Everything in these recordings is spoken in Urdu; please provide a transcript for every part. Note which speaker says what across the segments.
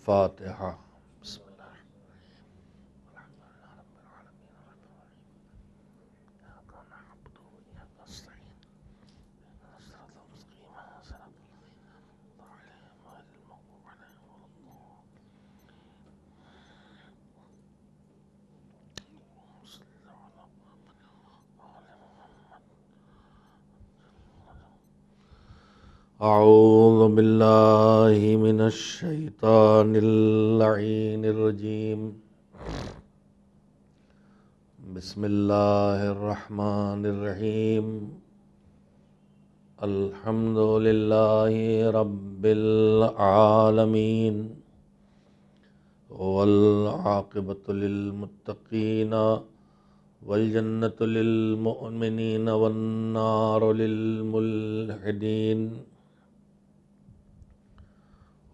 Speaker 1: الفاتحہ۔ بسم اللہ الحمد للہ رب العالمین الرحمن الرحیم ایاک نعبد و ایاک نستعین اهدنا الصراط المستقیم صراط الذین انعمت علیہم غیر المغضوب علیہم ولا الضالین۔ صلی اللہ علی محمد وعلی محمد۔ اعوذ باللہ من الشیطان اللعین الرجیم۔ بسم اللہ الرحمن الرحیم۔ الحمد للہ رب العالمین والعاقبۃ للمتقین والجنۃ للمؤمنین والنار للملحدین،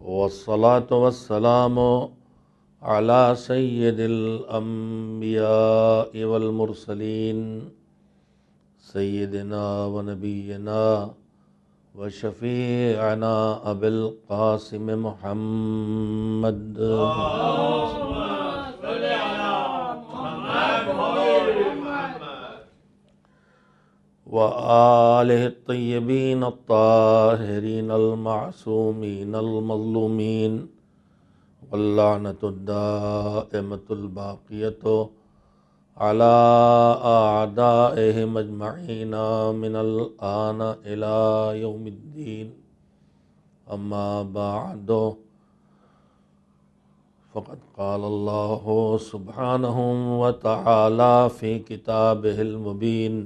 Speaker 1: والصلاة والسلام علی سید الانبیاء والمرسلین سیدنا و نبینا و شفیعنا ابی القاسم محمد وآلہ الطیبین الطاہرین المعصومین المظلومین، واللعنۃ الدائمۃ الباقیۃ علی اعدائہم اجمعین من الآن الی یوم الدین۔ اما بعد، فقد قال اللہ سبحانہ وتعالی فی کتابہ المبین،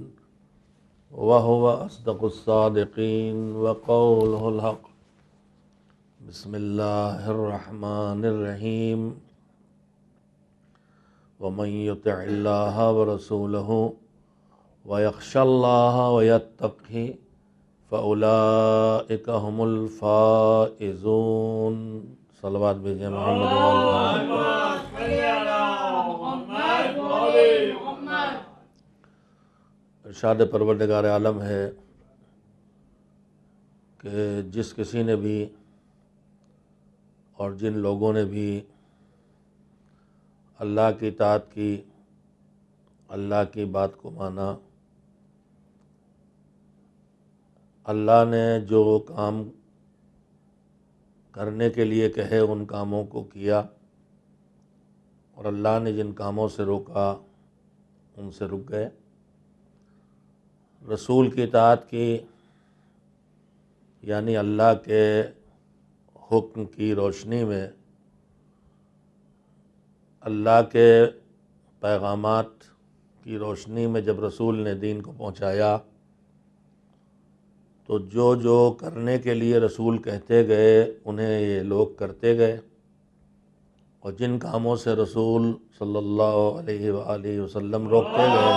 Speaker 1: وهو أصدق الصادقين وقوله الحق۔ بسم اللہ الرحمن الرحیم۔ ومن يطع اللہ ورسولہ ويخش اللہ ويتقه فأولئك هم الفائزون۔ صلوات بھیجیں محمد ارشاد پروردگار عالم ہے کہ جس کسی نے بھی اور جن لوگوں نے بھی اللہ کی اطاعت کی، اللہ کی بات کو مانا، اللہ نے جو کام کرنے کے لیے کہے ان کاموں کو کیا، اور اللہ نے جن کاموں سے روکا ان سے رک گئے، رسول کی اطاعت کی یعنی اللہ کے حکم کی روشنی میں اللہ کے پیغامات کی روشنی میں جب رسول نے دین کو پہنچایا تو جو کرنے کے لیے رسول کہتے گئے انہیں یہ لوگ کرتے گئے، اور جن کاموں سے رسول صلی اللہ علیہ وآلہ وسلم روکتے گئے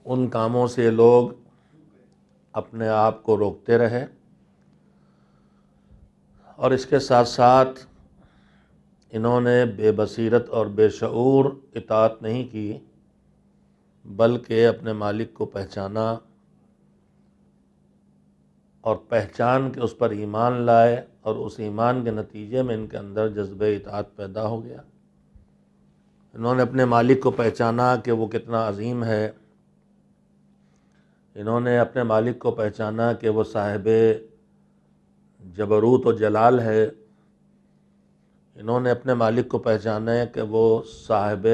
Speaker 1: ان کاموں سے لوگ اپنے آپ کو روکتے رہے، اور اس کے ساتھ ساتھ انہوں نے بے بصیرت اور بے شعور اطاعت نہیں کی، بلکہ اپنے مالک کو پہچانا اور پہچان کے اس پر ایمان لائے، اور اس ایمان کے نتیجے میں ان کے اندر جذبہ اطاعت پیدا ہو گیا۔ انہوں نے اپنے مالک کو پہچانا کہ وہ کتنا عظیم ہے، انہوں نے اپنے مالک کو پہچانا کہ وہ صاحب جبروت و جلال ہے، انہوں نے اپنے مالک کو پہچانا کہ وہ صاحب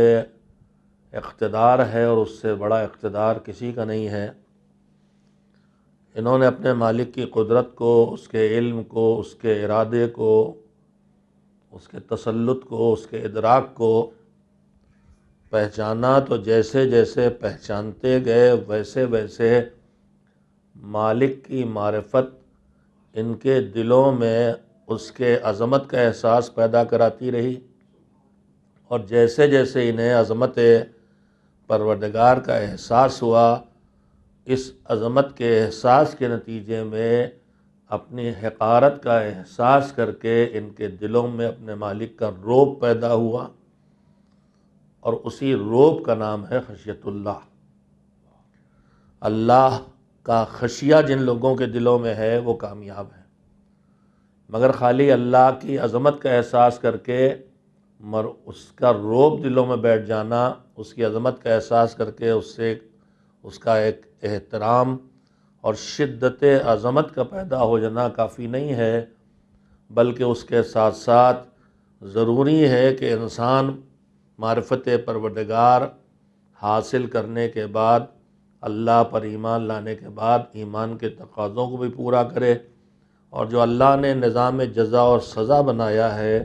Speaker 1: اقتدار ہے اور اس سے بڑا اقتدار کسی کا نہیں ہے، انہوں نے اپنے مالک کی قدرت کو، اس کے علم کو، اس کے ارادے کو، اس کے تسلط کو، اس کے ادراک کو پہچانا، تو جیسے جیسے پہچانتے گئے ویسے ویسے مالک کی معرفت ان کے دلوں میں اس کے عظمت کا احساس پیدا کراتی رہی، اور جیسے جیسے انہیں عظمت پروردگار کا احساس ہوا، اس عظمت کے احساس کے نتیجے میں اپنی حقارت کا احساس کر کے ان کے دلوں میں اپنے مالک کا رعب پیدا ہوا، اور اسی رعب کا نام ہے خشیت اللہ۔ اللہ کا خشیہ جن لوگوں کے دلوں میں ہے وہ کامیاب ہیں، مگر خالی اللہ کی عظمت کا احساس کر کے اس کا رعب دلوں میں بیٹھ جانا، اس کی عظمت کا احساس کر کے اس کا ایک احترام اور شدت عظمت کا پیدا ہو جانا کافی نہیں ہے، بلکہ اس کے ساتھ ساتھ ضروری ہے کہ انسان معرفت پروردگار حاصل کرنے کے بعد، اللہ پر ایمان لانے کے بعد ایمان کے تقاضوں کو بھی پورا کرے، اور جو اللہ نے نظام جزا اور سزا بنایا ہے،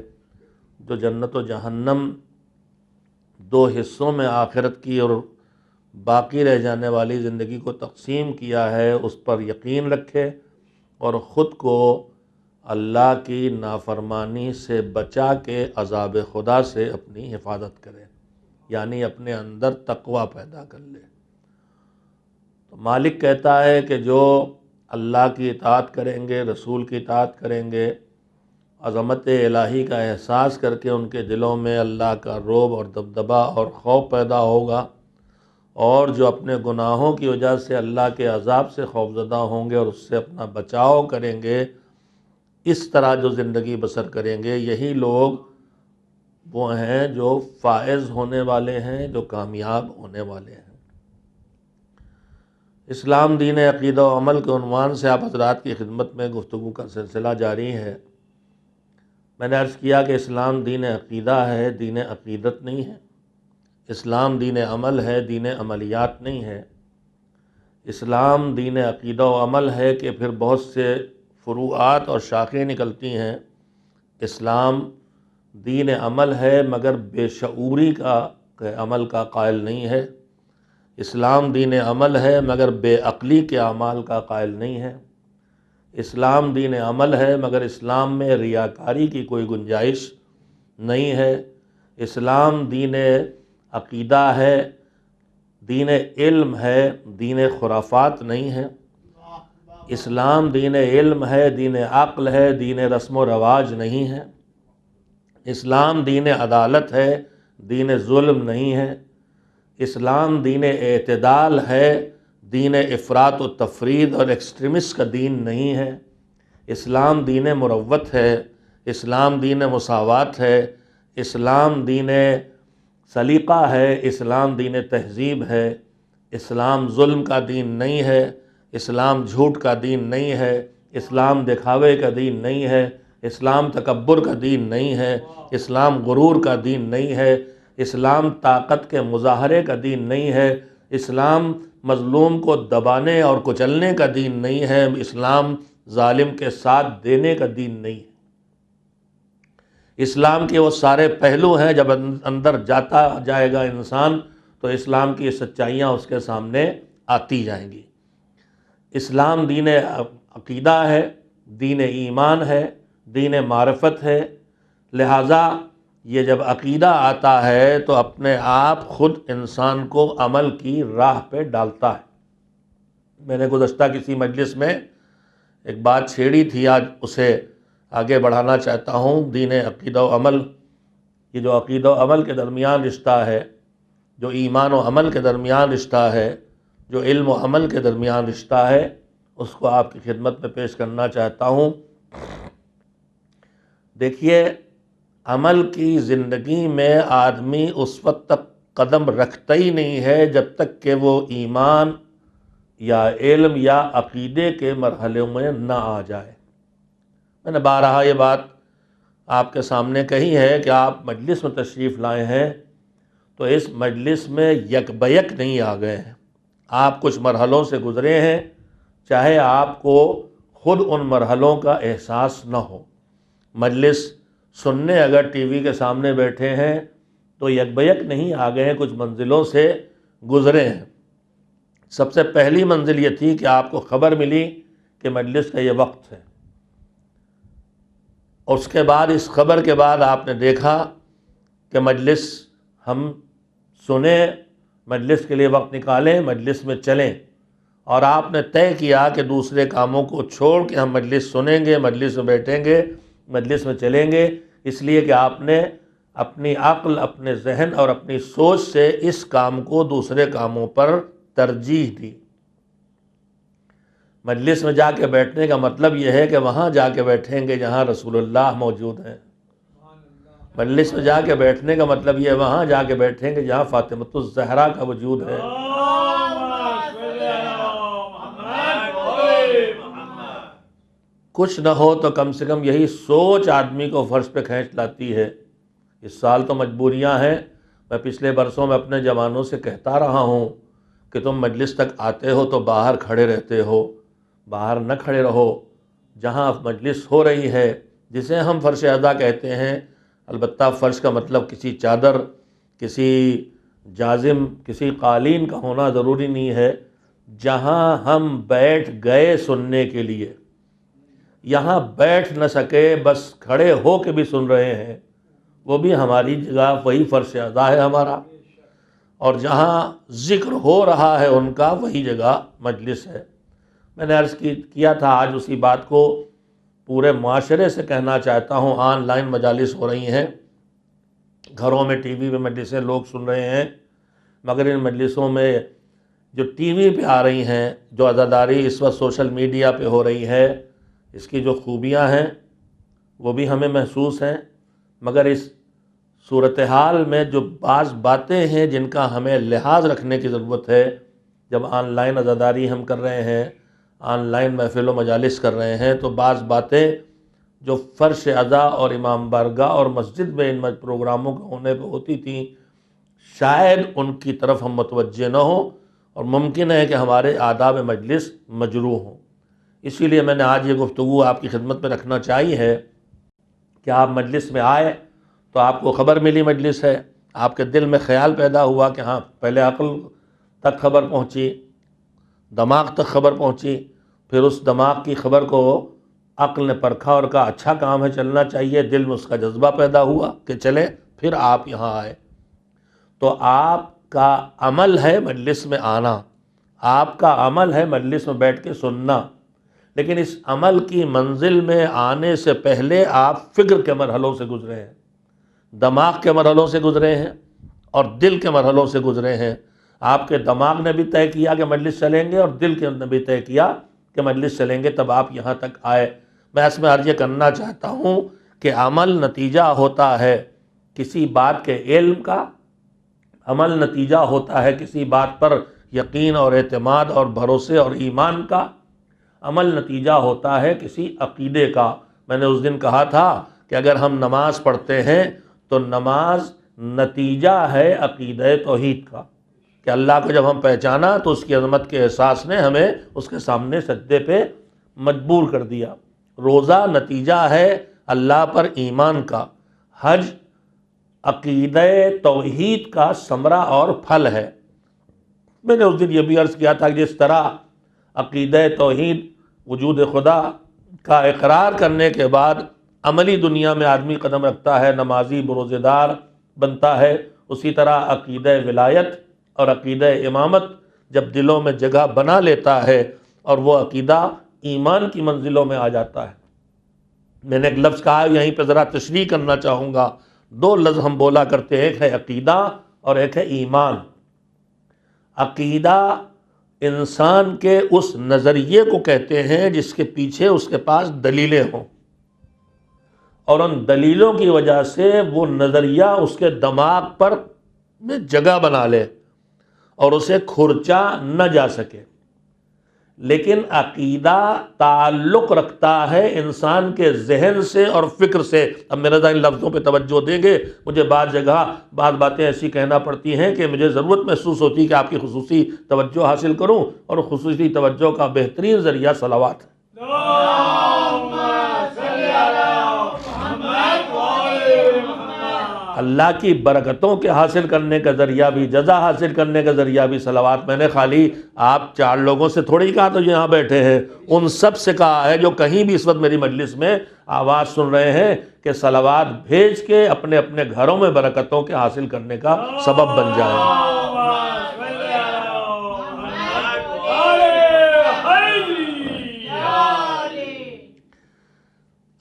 Speaker 1: جو جنت و جہنم دو حصوں میں آخرت کی اور باقی رہ جانے والی زندگی کو تقسیم کیا ہے، اس پر یقین رکھے اور خود کو اللہ کی نافرمانی سے بچا کے عذاب خدا سے اپنی حفاظت کرے، یعنی اپنے اندر تقوی پیدا کر لے۔ تو مالک کہتا ہے کہ جو اللہ کی اطاعت کریں گے، رسول کی اطاعت کریں گے، عظمت الہی کا احساس کر کے ان کے دلوں میں اللہ کا رعب اور دبدبہ اور خوف پیدا ہوگا، اور جو اپنے گناہوں کی وجہ سے اللہ کے عذاب سے خوفزدہ ہوں گے اور اس سے اپنا بچاؤ کریں گے، اس طرح جو زندگی بسر کریں گے، یہی لوگ وہ ہیں جو فائز ہونے والے ہیں، جو کامیاب ہونے والے ہیں۔ اسلام دین عقیدہ و عمل کے عنوان سے آپ حضرات کی خدمت میں گفتگو کا سلسلہ جاری ہے۔ میں نے عرض کیا کہ اسلام دین عقیدہ ہے، دین عقیدت نہیں ہے۔ اسلام دین عمل ہے، دین عملیات نہیں ہے۔ اسلام دین عقیدہ و عمل ہے کہ پھر بہت سے فروعات اور شاخیں نکلتی ہیں۔ اسلام دین عمل ہے مگر بے شعوری کا عمل کا قائل نہیں ہے۔ اسلام دین عمل ہے مگر بے عقلی کے اعمال کا قائل نہیں ہے۔ اسلام دین عمل ہے مگر اسلام میں ریاکاری کی کوئی گنجائش نہیں ہے۔ اسلام دین عقیدہ ہے، دین علم ہے، دین خرافات نہیں ہے۔ اسلام دین علم ہے، دین عقل ہے، دین رسم و رواج نہیں ہے۔ اسلام دین عدالت ہے، دین ظلم نہیں ہے۔ اسلام دین اعتدال ہے، دین افراط و تفرید اور ایکسٹریمسٹ کا دین نہیں ہے۔ اسلام دین مروت ہے، اسلام دین مساوات ہے، اسلام دین سلیقہ ہے، اسلام دین تہذیب ہے۔ اسلام ظلم کا دین نہیں ہے، اسلام جھوٹ کا دین نہیں ہے، اسلام دکھاوے کا دین نہیں ہے، اسلام تکبر کا دین نہیں ہے، اسلام غرور کا دین نہیں ہے، اسلام طاقت کے مظاہرے کا دین نہیں ہے، اسلام مظلوم کو دبانے اور کچلنے کا دین نہیں ہے، اسلام ظالم کے ساتھ دینے کا دین نہیں ہے۔ اسلام کے وہ سارے پہلو ہیں، جب اندر جاتا جائے گا انسان تو اسلام کی سچائیاں اس کے سامنے آتی جائیں گی۔ اسلام دین عقیدہ ہے، دین ایمان ہے، دین معرفت ہے، لہٰذا یہ جب عقیدہ آتا ہے تو اپنے آپ خود انسان کو عمل کی راہ پہ ڈالتا ہے۔ میں نے گزشتہ کسی مجلس میں ایک بات چھیڑی تھی، آج اسے آگے بڑھانا چاہتا ہوں۔ دین عقیدہ و عمل، یہ جو عقیدہ و عمل کے درمیان رشتہ ہے، جو ایمان و عمل کے درمیان رشتہ ہے، جو علم و عمل کے درمیان رشتہ ہے، اس کو آپ کی خدمت میں پیش کرنا چاہتا ہوں۔ دیکھیے، عمل کی زندگی میں آدمی اس وقت تک قدم رکھتا ہی نہیں ہے جب تک کہ وہ ایمان یا علم یا عقیدے کے مرحلے میں نہ آ جائے۔ میں نے بارہا یہ بات آپ کے سامنے کہی ہے کہ آپ مجلس میں تشریف لائے ہیں تو اس مجلس میں یک بیک نہیں آ گئے ہیں، آپ کچھ مرحلوں سے گزرے ہیں، چاہے آپ کو خود ان مرحلوں کا احساس نہ ہو۔ مجلس سننے اگر ٹی وی کے سامنے بیٹھے ہیں تو یک بیک نہیں آ گئے ہیں، کچھ منزلوں سے گزرے ہیں۔ سب سے پہلی منزل یہ تھی کہ آپ کو خبر ملی کہ مجلس کا یہ وقت ہے، اور اس کے بعد اس خبر کے بعد آپ نے دیکھا کہ مجلس ہم سنیں، مجلس کے لیے وقت نکالیں، مجلس میں چلیں، اور آپ نے طے کیا کہ دوسرے کاموں کو چھوڑ کے ہم مجلس سنیں گے، مجلس میں بیٹھیں گے، مجلس میں چلیں گے، اس لیے کہ آپ نے اپنی عقل، اپنے ذہن اور اپنی سوچ سے اس کام کو دوسرے کاموں پر ترجیح دی۔ مجلس میں جا کے بیٹھنے کا مطلب یہ ہے کہ وہاں جا کے بیٹھیں گے جہاں رسول اللہ موجود ہیں. مجلس میں جا کے بیٹھنے کا مطلب یہ ہے وہاں جا کے بیٹھیں گے جہاں فاطمۃ الزہرا کا وجود ہے. کچھ نہ ہو تو کم سے کم یہی سوچ آدمی کو فرش پہ کھینچ لاتی ہے. اس سال تو مجبوریاں ہیں. میں پچھلے برسوں میں اپنے جوانوں سے کہتا رہا ہوں کہ تم مجلس تک آتے ہو تو باہر کھڑے رہتے ہو، باہر نہ کھڑے رہو. جہاں مجلس ہو رہی ہے جسے ہم فرش اعضا کہتے ہیں، البتہ فرش کا مطلب کسی چادر، کسی جازم، کسی قالین کا ہونا ضروری نہیں ہے. جہاں ہم بیٹھ گئے سننے کے لیے، یہاں بیٹھ نہ سکے بس کھڑے ہو کے بھی سن رہے ہیں، وہ بھی ہماری جگہ وہی فرش اعضا ہے ہمارا. اور جہاں ذکر ہو رہا ہے ان کا وہی جگہ مجلس ہے. میں نے عرض کیا تھا، آج اسی بات کو پورے معاشرے سے کہنا چاہتا ہوں. آن لائن مجالس ہو رہی ہیں، گھروں میں ٹی وی پہ مجلسیں لوگ سن رہے ہیں، مگر ان مجلسوں میں جو ٹی وی پہ آ رہی ہیں، جو عزاداری اس وقت سوشل میڈیا پہ ہو رہی ہے، اس کی جو خوبیاں ہیں وہ بھی ہمیں محسوس ہیں. مگر اس صورتحال میں جو بعض باتیں ہیں جن کا ہمیں لحاظ رکھنے کی ضرورت ہے، جب آن لائن عزاداری ہم کر رہے ہیں، آن لائن محفل و مجالس کر رہے ہیں، تو بعض باتیں جو فرش اعضا اور امام بارگاہ اور مسجد میں ان پروگراموں کے ہونے پہ ہوتی تھیں، شاید ان کی طرف ہم متوجہ نہ ہوں، اور ممکن ہے کہ ہمارے آداب مجلس مجروح ہوں. اسی لیے میں نے آج یہ گفتگو آپ کی خدمت میں رکھنا چاہی ہے کہ آپ مجلس میں آئے تو آپ کو خبر ملی مجلس ہے، آپ کے دل میں خیال پیدا ہوا کہ ہاں، پہلے عقل تک خبر پہنچی، دماغ تک خبر پہنچی، پھر اس دماغ کی خبر کو عقل نے پرکھا اور کہا اچھا کام ہے، چلنا چاہیے. دل میں اس کا جذبہ پیدا ہوا کہ چلے، پھر آپ یہاں آئے. تو آپ کا عمل ہے مجلس میں آنا، آپ کا عمل ہے مجلس میں بیٹھ کے سننا. لیکن اس عمل کی منزل میں آنے سے پہلے آپ فکر کے مرحلوں سے گزرے ہیں، دماغ کے مرحلوں سے گزرے ہیں، اور دل کے مرحلوں سے گزرے ہیں. آپ کے دماغ نے بھی طے کیا کہ مجلس چلیں گے، اور دل کے نے بھی طے کیا کہ مجلس چلیں گے، تب آپ یہاں تک آئے. میں اس میں عرض یہ کرنا چاہتا ہوں کہ عمل نتیجہ ہوتا ہے کسی بات کے علم کا، عمل نتیجہ ہوتا ہے کسی بات پر یقین اور اعتماد اور بھروسے اور ایمان کا، عمل نتیجہ ہوتا ہے کسی عقیدے کا. میں نے اس دن کہا تھا کہ اگر ہم نماز پڑھتے ہیں تو نماز نتیجہ ہے عقیدہ توحید کا، کہ اللہ کو جب ہم پہچانا تو اس کی عظمت کے احساس نے ہمیں اس کے سامنے سجدے پہ مجبور کر دیا. روزہ نتیجہ ہے اللہ پر ایمان کا، حج عقیدہ توحید کا ثمرہ اور پھل ہے. میں نے اس دن یہ بھی عرض کیا تھا کہ جس طرح عقیدہ توحید وجود خدا کا اقرار کرنے کے بعد عملی دنیا میں آدمی قدم رکھتا ہے، نمازی بروزہ دار بنتا ہے، اسی طرح عقیدہ ولایت اور عقیدہ امامت جب دلوں میں جگہ بنا لیتا ہے اور وہ عقیدہ ایمان کی منزلوں میں آ جاتا ہے. میں نے ایک لفظ کہا ہے، یہیں پہ ذرا تشریح کرنا چاہوں گا. دو لفظ ہم بولا کرتے ہیں، ایک ہے عقیدہ اور ایک ہے ایمان. عقیدہ انسان کے اس نظریے کو کہتے ہیں جس کے پیچھے اس کے پاس دلیلیں ہوں، اور ان دلیلوں کی وجہ سے وہ نظریہ اس کے دماغ پر میں جگہ بنا لے اور اسے کھرچا نہ جا سکے. لیکن عقیدہ تعلق رکھتا ہے انسان کے ذہن سے اور فکر سے. اب میرا ذہن لفظوں پہ توجہ دیں گے، مجھے بعض جگہ بعض باتیں ایسی کہنا پڑتی ہیں کہ مجھے ضرورت محسوس ہوتی ہے کہ آپ کی خصوصی توجہ حاصل کروں، اور خصوصی توجہ کا بہترین ذریعہ صلوات ہے. اللہ کی برکتوں کے حاصل کرنے کا ذریعہ بھی، جزا حاصل کرنے کا ذریعہ بھی صلوات. میں نے خالی آپ 4 لوگوں سے تھوڑی کہا تو یہاں بیٹھے ہیں، ان سب سے کہا ہے جو کہیں بھی اس وقت میری مجلس میں آواز سن رہے ہیں کہ صلوات بھیج کے اپنے اپنے گھروں میں برکتوں کے حاصل کرنے کا سبب بن جائیں.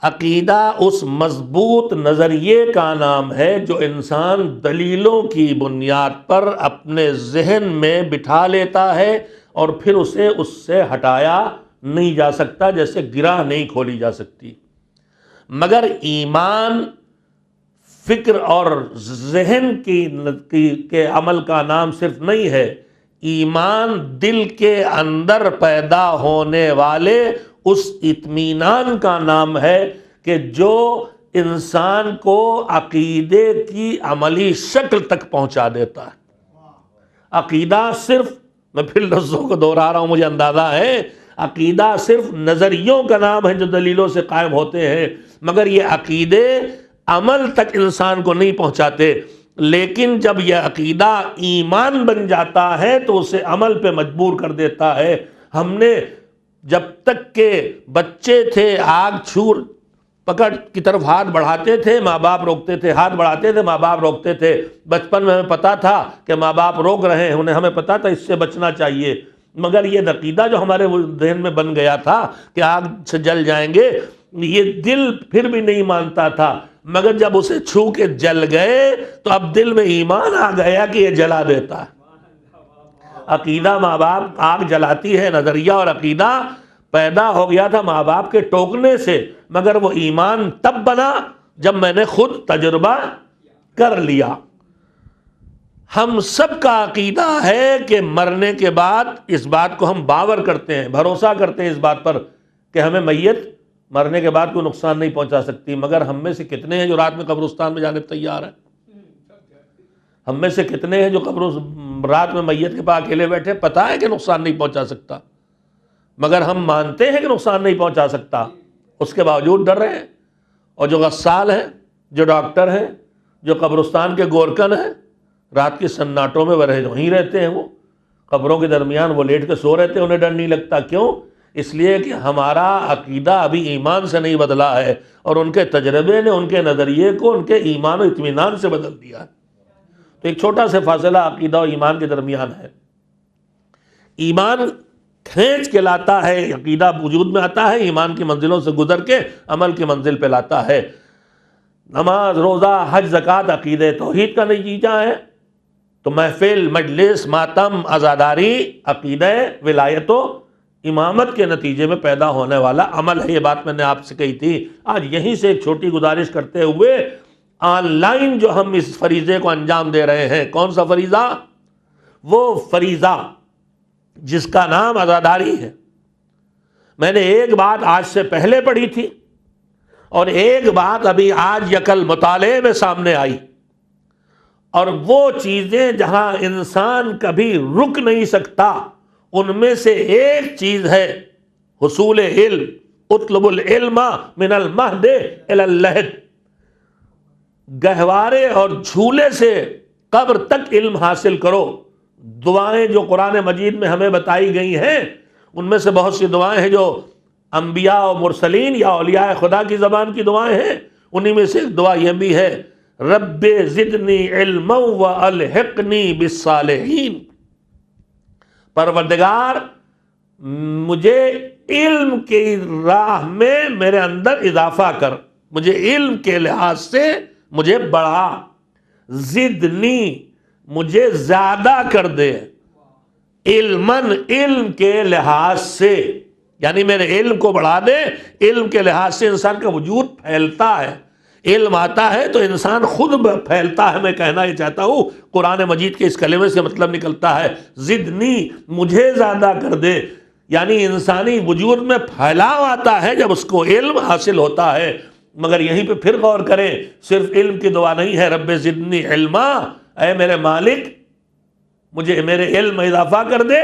Speaker 1: عقیدہ اس مضبوط نظریے کا نام ہے جو انسان دلیلوں کی بنیاد پر اپنے ذہن میں بٹھا لیتا ہے اور پھر اسے اس سے ہٹایا نہیں جا سکتا، جیسے گرہ نہیں کھولی جا سکتی۔ مگر ایمان فکر اور ذہن کے عمل کا نام صرف نہیں ہے، ایمان دل کے اندر پیدا ہونے والے اس اطمینان کا نام ہے کہ جو انسان کو عقیدے کی عملی شکل تک پہنچا دیتا ہے۔ عقیدہ صرف، میں پھر لفظوں کو دہرا رہا ہوں، مجھے اندازہ ہے، عقیدہ صرف نظریوں کا نام ہے جو دلیلوں سے قائم ہوتے ہیں، مگر یہ عقیدے عمل تک انسان کو نہیں پہنچاتے۔ لیکن جب یہ عقیدہ ایمان بن جاتا ہے تو اسے عمل پہ مجبور کر دیتا ہے۔ ہم نے جب تک کہ بچے تھے آگ چھور پکڑ کی طرف ہاتھ بڑھاتے تھے، ماں باپ روکتے تھے، ہاتھ بڑھاتے تھے، ماں باپ روکتے تھے۔ بچپن میں ہمیں پتا تھا کہ ماں باپ روک رہے ہیں، ہمیں پتا تھا اس سے بچنا چاہیے، مگر یہ عقیدہ جو ہمارے ذہن میں بن گیا تھا کہ آگ سے جل جائیں گے، یہ دل پھر بھی نہیں مانتا تھا، مگر جب اسے چھو کے جل گئے تو اب دل میں ایمان آ گیا کہ یہ جلا دیتا ہے۔ عقیدہ ماں باپ آگ جلاتی ہے، نظریہ اور عقیدہ پیدا ہو گیا تھا ماں باپ کے ٹوکنے سے، مگر وہ ایمان تب بنا جب میں نے خود تجربہ کر لیا۔ ہم سب کا عقیدہ ہے کہ مرنے کے بعد، اس بات کو ہم باور کرتے ہیں، بھروسہ کرتے ہیں اس بات پر کہ ہمیں میت مرنے کے بعد کوئی نقصان نہیں پہنچا سکتی، مگر ہم میں سے کتنے ہیں جو رات میں قبرستان میں جانے تیار ہیں؟ ہم میں سے کتنے ہیں جو رات میں میت کے پاس اکیلے بیٹھے، پتہ ہے کہ نقصان نہیں پہنچا سکتا، مگر ہم مانتے ہیں کہ نقصان نہیں پہنچا سکتا، اس کے باوجود ڈر رہے ہیں۔ اور جو غسال ہیں، جو ڈاکٹر ہیں، جو قبرستان کے گورکن ہیں، رات کی سناٹوں میں وہیں رہتے ہیں، وہ قبروں کے درمیان وہ لیٹ کے سو رہتے ہیں، انہیں ڈر نہیں لگتا۔ کیوں؟ اس لیے کہ ہمارا عقیدہ ابھی ایمان سے نہیں بدلا ہے، اور ان کے تجربے نے ان کے نظریے کو ان کے ایمان و اطمینان سے بدل دیا ہے۔ تو ایک چھوٹا سا فاصلہ عقیدہ و ایمان کے درمیان ہے۔ ایمان کھینچ کے لاتا ہے، عقیدہ وجود میں آتا ہے، ایمان کی منزلوں سے گزر کے عمل کی منزل پہ لاتا ہے۔ نماز، روزہ، حج، زکوٰۃ عقیدہ توحید کا نتیجہ ہے، تو محفل، مجلس، ماتم، عزاداری عقیدہ ولایت و امامت کے نتیجے میں پیدا ہونے والا عمل ہے۔ یہ بات میں نے آپ سے کہی تھی۔ آج یہیں سے ایک چھوٹی گزارش کرتے ہوئے، آن لائن جو ہم اس فریضے کو انجام دے رہے ہیں، کون سا فریضہ؟ وہ فریضہ جس کا نام عزاداری ہے۔ میں نے ایک بات آج سے پہلے پڑھی تھی، اور ایک بات ابھی آج یکل مطالعے میں سامنے آئی، اور وہ چیزیں جہاں انسان کبھی رک نہیں سکتا، ان میں سے ایک چیز ہے حصول علم۔ اطلب العلم من المہد الی اللحد، گہوارے اور جھولے سے قبر تک علم حاصل کرو۔ دعائیں جو قرآن مجید میں ہمیں بتائی گئی ہیں، ان میں سے بہت سی دعائیں ہیں جو انبیاء و مرسلین یا اولیاء خدا کی زبان کی دعائیں ہیں۔ انہی میں سے ایک دعا یہ بھی ہے، رب زدنی علما والحقنی بالصالحین، پروردگار مجھے علم کی راہ میں میرے اندر اضافہ کر، مجھے علم کے لحاظ سے مجھے بڑھا، زدنی مجھے زیادہ کر دے، علماً علم کے لحاظ سے، یعنی میرے علم کو بڑھا دے۔ علم کے لحاظ سے انسان کا وجود پھیلتا ہے، علم آتا ہے تو انسان خود پھیلتا ہے۔ میں کہنا یہ چاہتا ہوں، قرآن مجید کے اس کلمے سے مطلب نکلتا ہے زدنی، مجھے زیادہ کر دے، یعنی انسانی وجود میں پھیلاؤ آتا ہے جب اس کو علم حاصل ہوتا ہے۔ مگر یہیں پہ پھر غور کریں، صرف علم کی دعا نہیں ہے، رب زدنی علما، اے میرے مالک مجھے میرے علم میں اضافہ کر دے،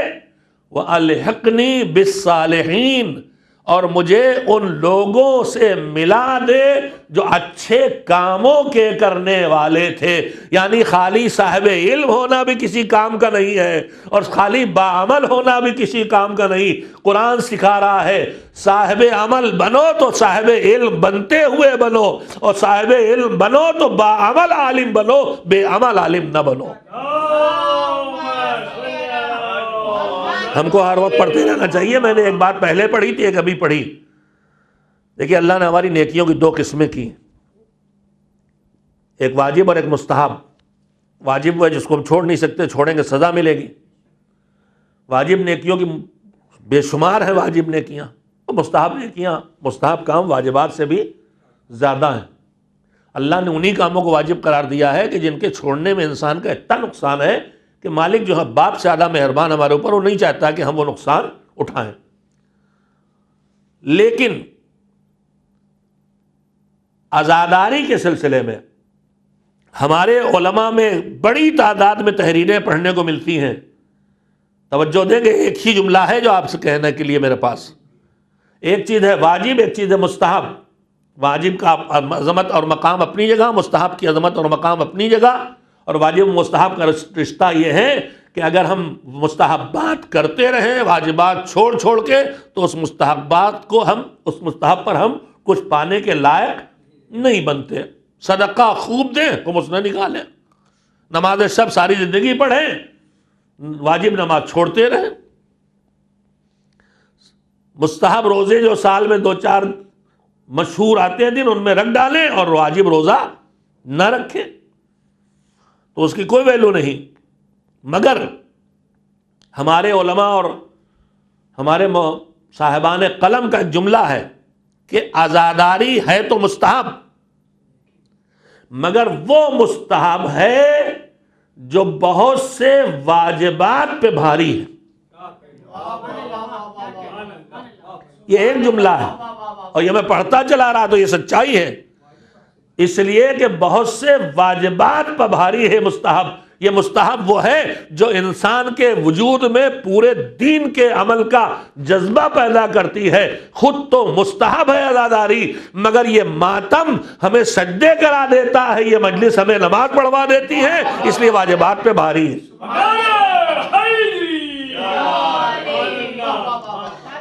Speaker 1: وَأَلْحِقْنِي بِالصَّالِحِينَ، اور مجھے ان لوگوں سے ملا دے جو اچھے کاموں کے کرنے والے تھے۔ یعنی خالی صاحب علم ہونا بھی کسی کام کا نہیں ہے، اور خالی باعمل ہونا بھی کسی کام کا نہیں۔ قرآن سکھا رہا ہے صاحب عمل بنو تو صاحب علم بنتے ہوئے بنو، اور صاحب علم بنو تو باعمل عالم بنو، بے عمل عالم نہ بنو۔ ہم کو ہر وقت پڑھتے رہنا چاہیے۔ میں نے ایک بات پہلے پڑھی تھی، ایک ابھی پڑھی۔ دیکھیے اللہ نے ہماری نیکیوں کی دو قسمیں کی، ایک واجب اور ایک مستحب۔ واجب وہ ہے جس کو ہم چھوڑ نہیں سکتے، چھوڑیں گے سزا ملے گی۔ واجب نیکیوں کی بے شمار ہیں واجب نیکیاں اور مستحب نیکیاں، مستحب کام واجبات سے بھی زیادہ ہیں۔ اللہ نے انہی کاموں کو واجب قرار دیا ہے کہ جن کے چھوڑنے میں انسان کا اتنا نقصان ہے کہ مالک جو ہے باپ سے زیادہ مہربان ہمارے اوپر، وہ نہیں چاہتا کہ ہم وہ نقصان اٹھائیں۔ لیکن عزاداری کے سلسلے میں ہمارے علماء میں بڑی تعداد میں تحریریں پڑھنے کو ملتی ہیں۔ توجہ دیں گے، ایک ہی جملہ ہے جو آپ سے کہنے کے لیے میرے پاس۔ ایک چیز ہے واجب، ایک چیز ہے مستحب۔ واجب کا عظمت اور مقام اپنی جگہ، مستحب کی عظمت اور مقام اپنی جگہ۔ اور واجب و مستحب کا رشتہ یہ ہے کہ اگر ہم مستحبات کرتے رہیں واجبات چھوڑ چھوڑ کے، تو اس مستحبات کو اس مستحب پر ہم کچھ پانے کے لائق نہیں بنتے۔ صدقہ خوب دیں تو اس نے نکالیں، نماز شب ساری زندگی پڑھیں، واجب نماز چھوڑتے رہیں، مستحب روزے جو سال میں 2-4 مشہور آتے ہیں دن ان میں رکھ ڈالیں اور واجب روزہ نہ رکھیں، تو اس کی کوئی ویلو نہیں۔ مگر ہمارے علماء اور ہمارے صاحبان قلم کا ایک جملہ ہے کہ عزاداری ہے تو مستحب، مگر وہ مستحب ہے جو بہت سے واجبات پہ بھاری ہے۔ یہ ایک جملہ ہے اور یہ میں پڑھتا چلا رہا تو یہ سچائی ہے، اس لیے کہ بہت سے واجبات پہ بھاری ہے مستحب۔ یہ مستحب وہ ہے جو انسان کے وجود میں پورے دین کے عمل کا جذبہ پیدا کرتی ہے۔ خود تو مستحب ہے عزاداری، مگر یہ ماتم ہمیں سجدے کرا دیتا ہے، یہ مجلس ہمیں نماز پڑھوا دیتی ہے، اس لیے واجبات پہ بھاری ہے۔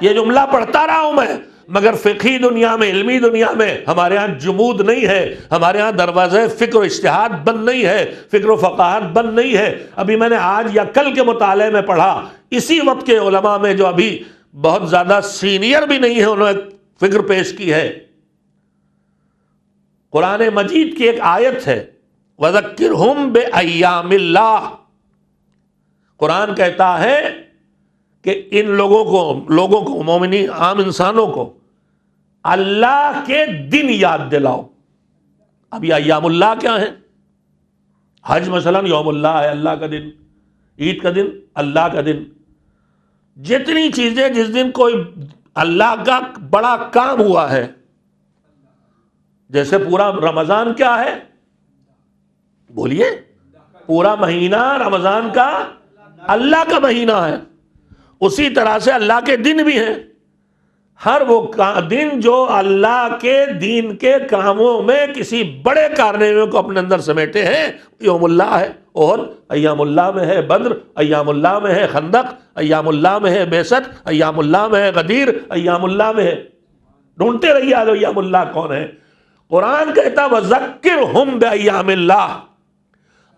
Speaker 1: یہ جملہ پڑھتا رہا ہوں میں، مگر فقہی دنیا میں، علمی دنیا میں ہمارے ہاں جمود نہیں ہے، ہمارے ہاں دروازہ فکر و اجتہاد بند نہیں ہے، فکر و فقاہت بند نہیں ہے۔ ابھی میں نے آج یا کل کے مطالعے میں پڑھا، اسی وقت کے علماء میں جو ابھی بہت زیادہ سینئر بھی نہیں ہے، انہوں نے فکر پیش کی ہے۔ قرآن مجید کی ایک آیت ہے وَذَكِّرْهُمْ بِأَيَّامِ اللَّهِ، قرآن کہتا ہے کہ ان لوگوں کو مومنین عام انسانوں کو اللہ کے دن یاد دلاؤ۔ اب یہ ایام اللہ کیا ہیں؟ حج مثلا یوم اللہ ہے، اللہ کا دن، عید کا دن اللہ کا دن، جتنی چیزیں جس دن کوئی اللہ کا بڑا کام ہوا ہے، جیسے پورا رمضان کیا ہے، بولیے، پورا مہینہ رمضان کا اللہ کا مہینہ ہے، اسی طرح سے اللہ کے دن بھی ہیں۔ ہر وہ دن جو اللہ کے دین کے کاموں میں کسی بڑے کارنامے کو اپنے اندر سمیٹے ہیں، یوم اللہ ہے احد، ایام اللہ میں ہے بدر، ایام اللہ میں ہے خندق، ایام اللہ میں ہے بعثت، ایام اللہ میں ہے غدیر، ایام اللہ میں ہے۔ ڈھونڈتے رہیے آج ایام اللہ کون ہے۔ قرآن کہتا وَذَكِّرْهُمْ بِأَيَّامِ اللَّهِ،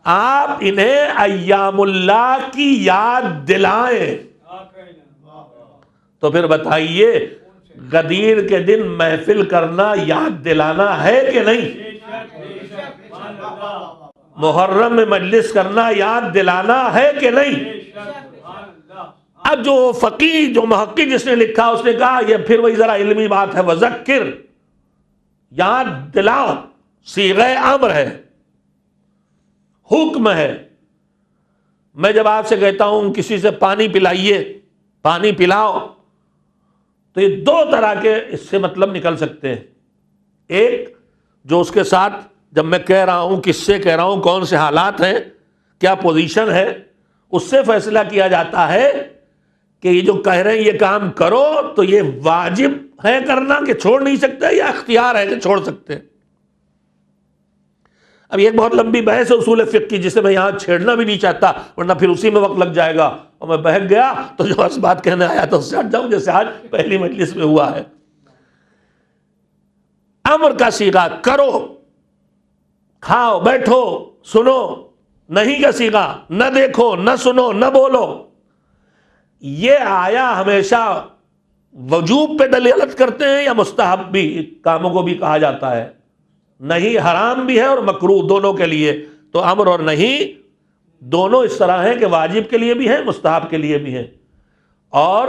Speaker 1: آپ انہیں ایام اللہ کی یاد دلائیں۔ تو پھر بتائیے غدیر کے دن محفل کرنا یاد دلانا ہے کہ نہیں؟ محرم میں مجلس کرنا یاد دلانا ہے کہ نہیں؟ اب جو فقیہ، جو محقق جس نے لکھا، اس نے کہا یہ پھر وہی ذرا علمی بات ہے، وذکر، یاد دلاؤ، صیغہ امر ہے، حکم ہے۔ میں جب آپ سے کہتا ہوں کسی سے پانی پلائیے، پانی پلاؤ، تو یہ 2 طرح کے اس سے مطلب نکل سکتے ہیں۔ ایک جو اس کے ساتھ جب میں کہہ رہا ہوں، کس سے کہہ رہا ہوں، کون سے حالات ہیں، کیا پوزیشن ہے، اس سے فیصلہ کیا جاتا ہے کہ یہ جو کہہ رہے ہیں یہ کام کرو، تو یہ واجب ہے کرنا کہ چھوڑ نہیں سکتے، یا اختیار ہے کہ چھوڑ سکتے۔ اب یہ ایک بہت لمبی بحث ہے اصول فقہ کی، جسے میں یہاں چھیڑنا بھی نہیں چاہتا، ورنہ پھر اسی میں وقت لگ جائے گا اور میں بہک گیا تو جو اس بات کہنے آیا تو اس سے ہٹ جاؤں، جیسے آج پہلی مجلس میں ہوا ہے۔ امر کا صیغہ کرو، کھاؤ، بیٹھو، سنو، نہیں کا صیغہ نہ دیکھو، نہ سنو، نہ بولو۔ یہ آیا ہمیشہ وجوب پہ دلالت کرتے ہیں یا مستحب بھی کاموں کو بھی کہا جاتا ہے؟ نہیں حرام بھی ہے اور مکروہ دونوں کے لیے، تو امر اور نہیں دونوں اس طرح ہیں کہ واجب کے لیے بھی ہیں، مستحب کے لیے بھی ہیں۔ اور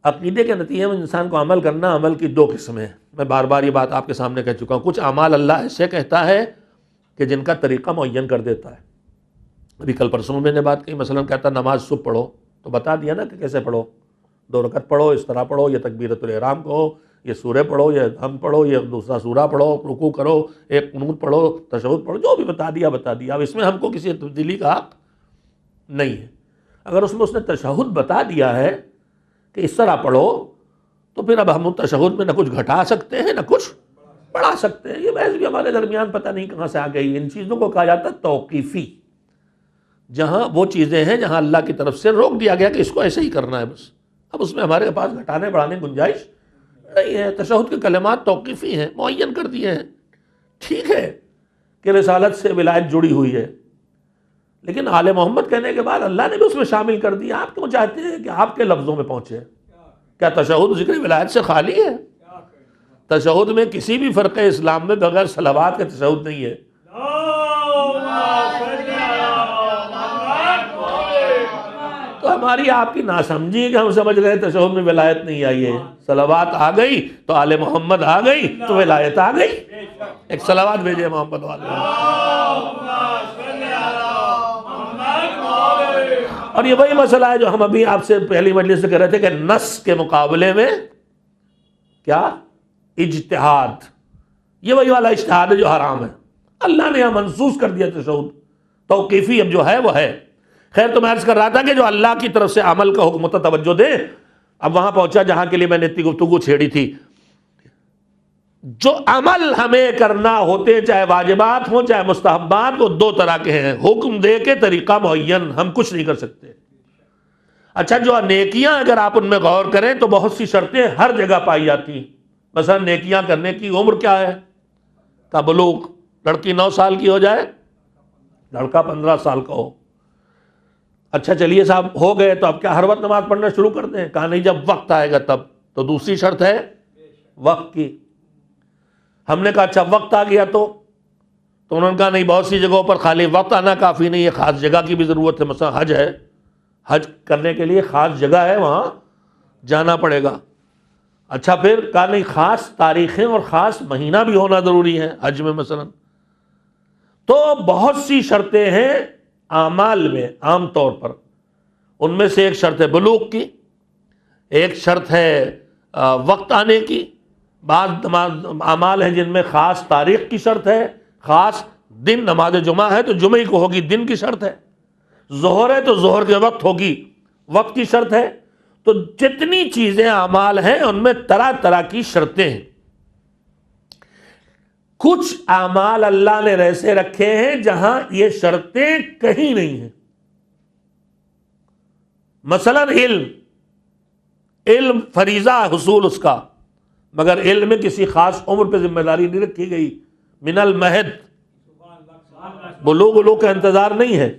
Speaker 1: عقیدے کے نتیجے میں انسان کو عمل کرنا، عمل کی دو قسمیں ہیں. میں بار بار یہ بات آپ کے سامنے کہہ چکا ہوں. کچھ اعمال اللہ ایسے کہتا ہے کہ جن کا طریقہ معین کر دیتا ہے. ابھی کل پرسوں میں نے بات کہی، مثلا کہتا نماز صبح پڑھو تو بتا دیا نا کہ کیسے پڑھو. 2 رکعت پڑھو، اس طرح پڑھو، یہ تکبیرۃ الاحرام کہو، یہ سورہ پڑھو، یہ ہم پڑھو، یہ دوسرا سورہ پڑھو، رکوع کرو، ایک قنوت پڑھو، تشہد پڑھو، جو بھی بتا دیا. اب اس میں ہم کو کسی تبدیلی کا حق نہیں ہے. اگر اس میں اس نے تشہد بتا دیا ہے کہ اس طرح پڑھو، تو پھر اب ہم تشہد میں نہ کچھ گھٹا سکتے ہیں نہ کچھ بڑھا سکتے ہیں. یہ بحث بھی ہمارے درمیان پتہ نہیں کہاں سے آ گئی. ان چیزوں کو کہا جاتا ہے توقیفی، جہاں وہ چیزیں ہیں جہاں اللہ کی طرف سے روک دیا گیا کہ اس کو ایسے ہی کرنا ہے بس. اب اس میں ہمارے پاس گھٹانے بڑھانے کی گنجائش نہیں ہے. تشہد کے کلمات توقیفی ہیں، معین کر دیے ہیں. ٹھیک ہے کہ رسالت سے ولایت جڑی ہوئی ہے، لیکن آل محمد کہنے کے بعد اللہ نے بھی اس میں شامل کر دیا. آپ کیوں چاہتے ہیں کہ آپ کے لفظوں میں پہنچے؟ کیا تشہد ذکر ولایت سے خالی ہے؟ تشہد میں کسی بھی فرق اسلام میں بغیر صلوات کے تشہد نہیں ہے. تو ہماری آپ کی ناسمجھی کہ ہم سمجھ رہے تشہد میں ولایت نہیں آئی ہے. صلوات آ گئی تو آل محمد آ گئی تو ولایت آ گئی. ایک صلوات بھیجے محمد والے. اور یہ وہی مسئلہ ہے جو ہم ابھی آپ سے پہلی مجلس سے کہہ رہے تھے کہ نص کے مقابلے میں کیا اجتہاد. یہ وہی والا اجتہاد ہے جو حرام ہے. اللہ نے یہاں منسوخ کر دیا تشہد. توقیفی اب جو ہے وہ ہے. خیر تو میں عرض کر رہا تھا کہ جو اللہ کی طرف سے عمل کا حکم توجہ دے. اب وہاں پہنچا جہاں کے لیے میں نے اتنی گفتگو چھیڑی تھی. جو عمل ہمیں کرنا ہوتے، چاہے واجبات ہوں چاہے مستحبات، وہ 2 طرح کے ہیں. حکم دے کے طریقہ معین، ہم کچھ نہیں کر سکتے. اچھا جو نیکیاں اگر آپ ان میں غور کریں تو بہت سی شرطیں ہر جگہ پائی جاتی ہیں. مثلا نیکیاں کرنے کی عمر کیا ہے؟ کا بلوغ. لڑکی 9 سال کی ہو جائے، لڑکا 15 سال کا ہو. اچھا چلیے صاحب ہو گئے تو اب کیا ہر وقت نماز پڑھنا شروع کر دیں؟ کہا نہیں، جب وقت آئے گا تب. تو دوسری شرط ہے وقت کی. ہم نے کہا اچھا وقت آ گیا تو انہوں نے کہا نہیں، بہت سی جگہوں پر خالی وقت آنا کافی نہیں ہے، خاص جگہ کی بھی ضرورت ہے. مثلا حج ہے، حج کرنے کے لیے خاص جگہ ہے، وہاں جانا پڑے گا. اچھا پھر کہا نہیں، خاص تاریخیں اور خاص مہینہ بھی ہونا ضروری ہے حج میں مثلا. تو بہت سی شرطیں ہیں اعمال میں. عام طور پر ان میں سے ایک شرط ہے بلوغ کی، ایک شرط ہے وقت آنے کی. بعض اعمال ہیں جن میں خاص تاریخ کی شرط ہے، خاص دن. نماز جمعہ ہے تو جمعہ کو ہوگی، دن کی شرط ہے. ظہر ہے تو ظہر کے وقت ہوگی، وقت کی شرط ہے. تو جتنی چیزیں اعمال ہیں ان میں طرح طرح کی شرطیں ہیں. کچھ اعمال اللہ نے ایسے رکھے ہیں جہاں یہ شرطیں کہیں نہیں ہیں. مثلا علم فریضہ حصول اس کا، مگر علم میں کسی خاص عمر پہ ذمہ داری نہیں رکھی گئی. من المہد، بلوغ کا انتظار نہیں ہے.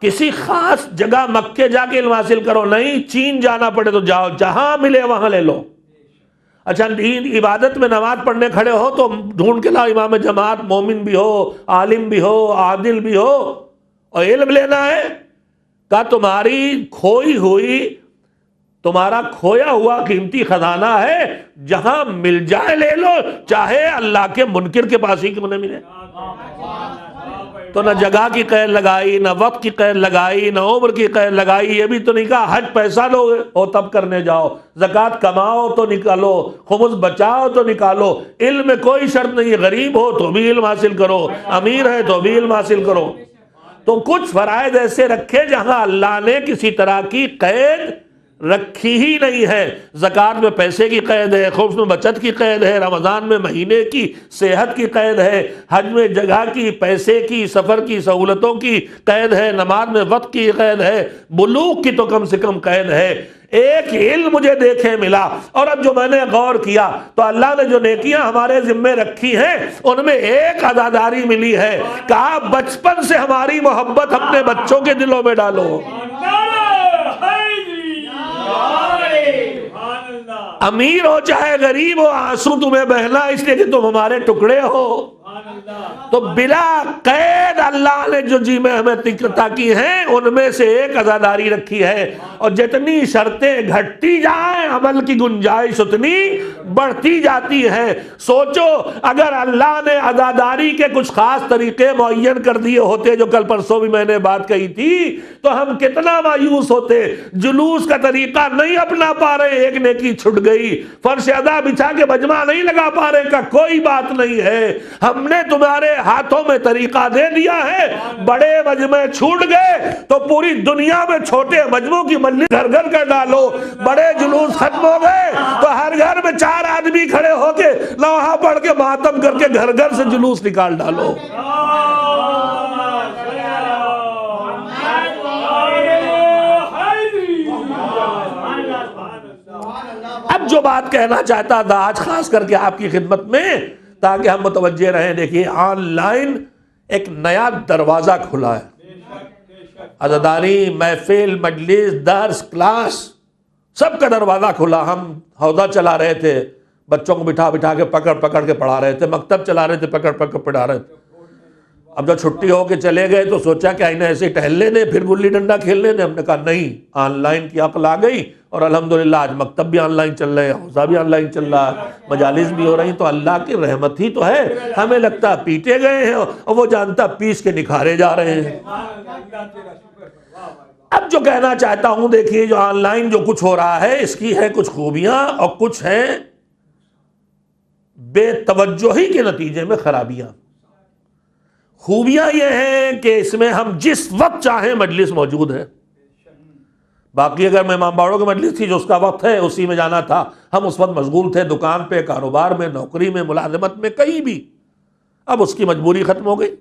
Speaker 1: کسی خاص جگہ مکے جا کے علم حاصل کرو نہیں، چین جانا پڑے تو جاؤ، جہاں ملے وہاں لے لو. اچھا عبادت میں نماز پڑھنے کھڑے ہو تو ڈھونڈ کے لاؤ امام جماعت، مومن بھی ہو، عالم بھی ہو، عادل بھی ہو. اور علم لینا ہے، کہا تمہارا کھویا ہوا قیمتی خزانہ ہے، جہاں مل جائے لے لو، چاہے اللہ کے منکر کے پاس ہی کیوں نہ ملے. تو نہ جگہ کی قید لگائی، نہ وقت کی قید لگائی، نہ عمر کی قید لگائی. یہ بھی تو نہیں کہا حج پیسہ لو ہو تب کرنے جاؤ، زکوٰۃ کماؤ تو نکالو، خمس بچاؤ تو نکالو. علم میں کوئی شرط نہیں ہے، غریب ہو تو بھی علم حاصل کرو، امیر ہے تو بھی علم حاصل کرو. تو کچھ فرائض ایسے رکھے جہاں اللہ نے کسی طرح کی قید رکھی ہی نہیں ہے. زکوٰۃ میں پیسے کی قید ہے، خمس میں بچت کی قید ہے، رمضان میں مہینے کی صحت کی قید ہے، حج میں جگہ کی، پیسے کی، سفر کی سہولتوں کی قید ہے، نماز میں وقت کی قید ہے، بلوغ کی تو کم سے کم قید ہے. ایک علم مجھے دیکھے ملا. اور اب جو میں نے غور کیا تو اللہ نے جو نیکیاں ہمارے ذمے رکھی ہیں ان میں ایک عزاداری ملی ہے. کہا بچپن سے ہماری محبت اپنے بچوں کے دلوں میں ڈالو. امیر ہو چاہے غریب ہو، آنسو تمہیں بہنا اس لیے کہ تم ہمارے ٹکڑے ہو. تو بلا قید اللہ نے جو جی میں ہمیں عطا کی ہیں ان میں سے ایک عزاداری رکھی ہے. اور جتنی شرطیں گھٹتی جائیں عمل کی گنجائش اتنی بڑھتی جاتی ہے۔ سوچو اگر اللہ نے عزاداری کے کچھ خاص طریقے معین کر دیے ہوتے، جو کل پرسوں بھی میں نے بات کہی تھی، تو ہم کتنا مایوس ہوتے۔ جلوس کا طریقہ نہیں اپنا پا رہے، ایک نیکی چھٹ گئی، فرش ادا بچھا کے مجمع نہیں لگا پا رہے، کا کوئی بات نہیں ہے، ہم نے تمہارے ہاتھوں میں طریقہ دے دیا ہے۔ بڑے مجمع چھوٹ گئے تو پوری دنیا میں چھوٹے مجموع کی مجلس گھر گھر کر ڈالو۔ بڑے جلوس ختم ہو گئے تو ہر گھر میں 4 آدمی کھڑے ہو کے لوحہ پڑھ کے ماتم کر کے گھر گھر سے جلوس نکال ڈالو۔ اب جو بات کہنا چاہتا تھا آج خاص کر کے آپ کی خدمت میں، تاکہ ہم متوجہ رہیں، دیکھیے آن لائن ایک نیا دروازہ کھلا ہے۔ عزاداری، محفل، مجلس، درس، کلاس، سب کا دروازہ کھلا۔ ہم حوضہ چلا رہے تھے، بچوں کو بٹھا بٹھا کے پکڑ پکڑ کے پڑھا رہے تھے، مکتب چلا رہے تھے، پکڑ پکڑ کے پڑھا رہے تھے۔ اب جب چھٹی ہو کے چلے گئے تو سوچا کہ انہیں ایسے ٹہلنے دیں، پھر گلی ڈنڈا کھیلنے دیں۔ ہم نے کہا نہیں، آن لائن کی عقل آ گئی، اور الحمدللہ آج مکتب بھی آن لائن چل رہے ہیں، حوضہ بھی آن لائن چل رہا ہے، مجالس بھی ہو رہی، تو اللہ کی رحمت ہی تو ہے۔ ہمیں لگتا پیٹے گئے ہیں اور وہ جانتا پیس کے نکھارے جا رہے ہیں۔ اب جو کہنا چاہتا ہوں، دیکھیے جو آن لائن جو کچھ ہو رہا ہے، اس کی ہے کچھ خوبیاں اور کچھ ہیں بے توجہی کے نتیجے میں خرابیاں۔ خوبیاں یہ ہیں کہ اس میں ہم جس وقت چاہیں مجلس موجود ہے۔ باقی اگر میں امام باڑوں کی مجلس تھی جو اس کا وقت ہے اسی میں جانا تھا، ہم اس وقت مشغول تھے، دکان پہ، کاروبار میں، نوکری میں، ملازمت میں، کہیں بھی۔ اب اس کی مجبوری ختم ہو گئی،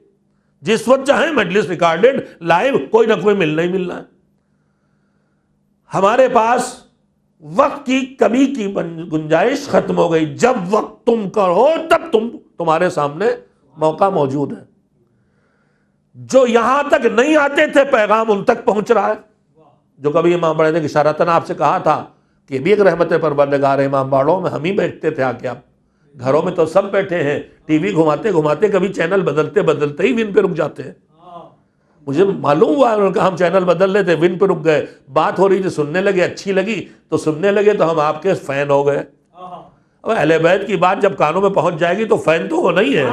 Speaker 1: جس وقت چاہیں مجلس ریکارڈڈ لائیو، کوئی نہ کوئی ملنا ہی ملنا ہے۔ ہمارے پاس وقت کی کمی کی گنجائش ختم ہو گئی۔ جب وقت تم کرو تب تمہارے سامنے موقع موجود ہے۔ جو یہاں تک نہیں آتے تھے پیغام ان تک پہنچ رہا ہے۔ جو کبھی امام باڑے نے اشارتاً آپ سے کہا تھا کہ یہ بھی ایک رحمت پروردگار ہے، امام باڑوں میں ہم ہی بیٹھتے تھے آ کے، اب گھروں میں تو سب بیٹھے ہیں، ٹی وی گھماتے گھماتے کبھی چینل بدلتے بدلتے ہی ون پہ رک جاتے ہیں۔ مجھے معلوم ہوا انہوں نے کہا ہم چینل بدل لیتے، ون پہ رک گئے، بات ہو رہی تھی، سننے لگے، اچھی لگی تو سننے لگے، تو ہم آپ کے فین ہو گئے۔ اب اہل بیت کی بات جب کانوں میں پہنچ جائے گی تو فین تو ہونا ہی ہے۔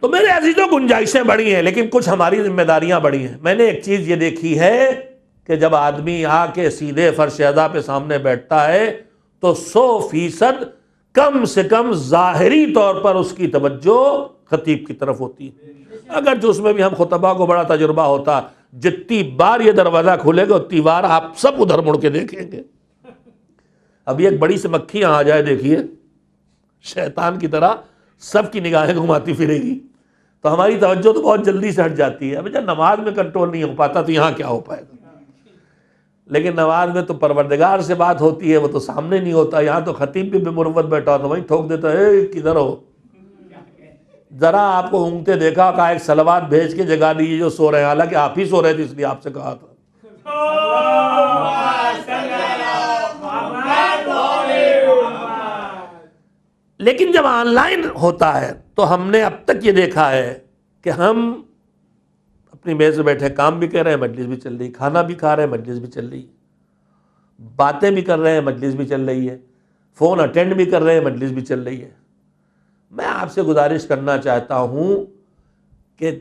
Speaker 1: تو میرے عزیزوں گنجائشیں بڑی ہیں، لیکن کچھ ہماری ذمہ داریاں بڑی ہیں۔ میں نے ایک چیز یہ دیکھی ہے کہ جب آدمی آ کے سیدھے فرش ادا پہ سامنے بیٹھتا ہے تو 100% کم سے کم ظاہری طور پر اس کی توجہ خطیب کی طرف ہوتی ہے۔ اگر جو اس میں بھی ہم خطبہ کو بڑا تجربہ ہوتا، جتنی بار یہ دروازہ کھلے گا اتنی بار آپ سب ادھر مڑ کے دیکھیں گے۔ ابھی ایک بڑی سی مکھی یہاں آ جائے، دیکھیے شیطان کی طرح سب کی نگاہیں گھماتی پھرے گی، تو ہماری توجہ تو بہت جلدی سے ہٹ جاتی ہے۔ اب جب نماز میں کنٹرول نہیں ہو پاتا تو یہاں کیا ہو پائے گا؟ لیکن نماز میں تو پروردگار سے بات ہوتی ہے، وہ تو سامنے نہیں ہوتا۔ یہاں تو خطیب بھی بے مروت بیٹھا ہوتا، وہیں ٹھوک دیتا ہے، اے کدھر ہو؟ ذرا آپ کو اونگتے دیکھا، کہا ایک صلوات بھیج کے جگا دیجیے جو سو رہے ہیں، حالانکہ آپ ہی سو رہے تھے اس لیے آپ سے کہا تھا۔ لیکن جب آن لائن ہوتا ہے تو ہم نے اب تک یہ دیکھا ہے کہ ہم اپنی میز میں بیٹھے کام بھی کر رہے ہیں، مجلس بھی چل رہی، کھانا بھی کھا رہے ہیں، مجلس بھی چل رہی، باتیں بھی کر رہے ہیں، مجلس بھی چل رہی ہے، فون اٹینڈ بھی کر رہے ہیں، مجلس بھی چل رہی ہے۔ میں آپ سے گزارش کرنا چاہتا ہوں کہ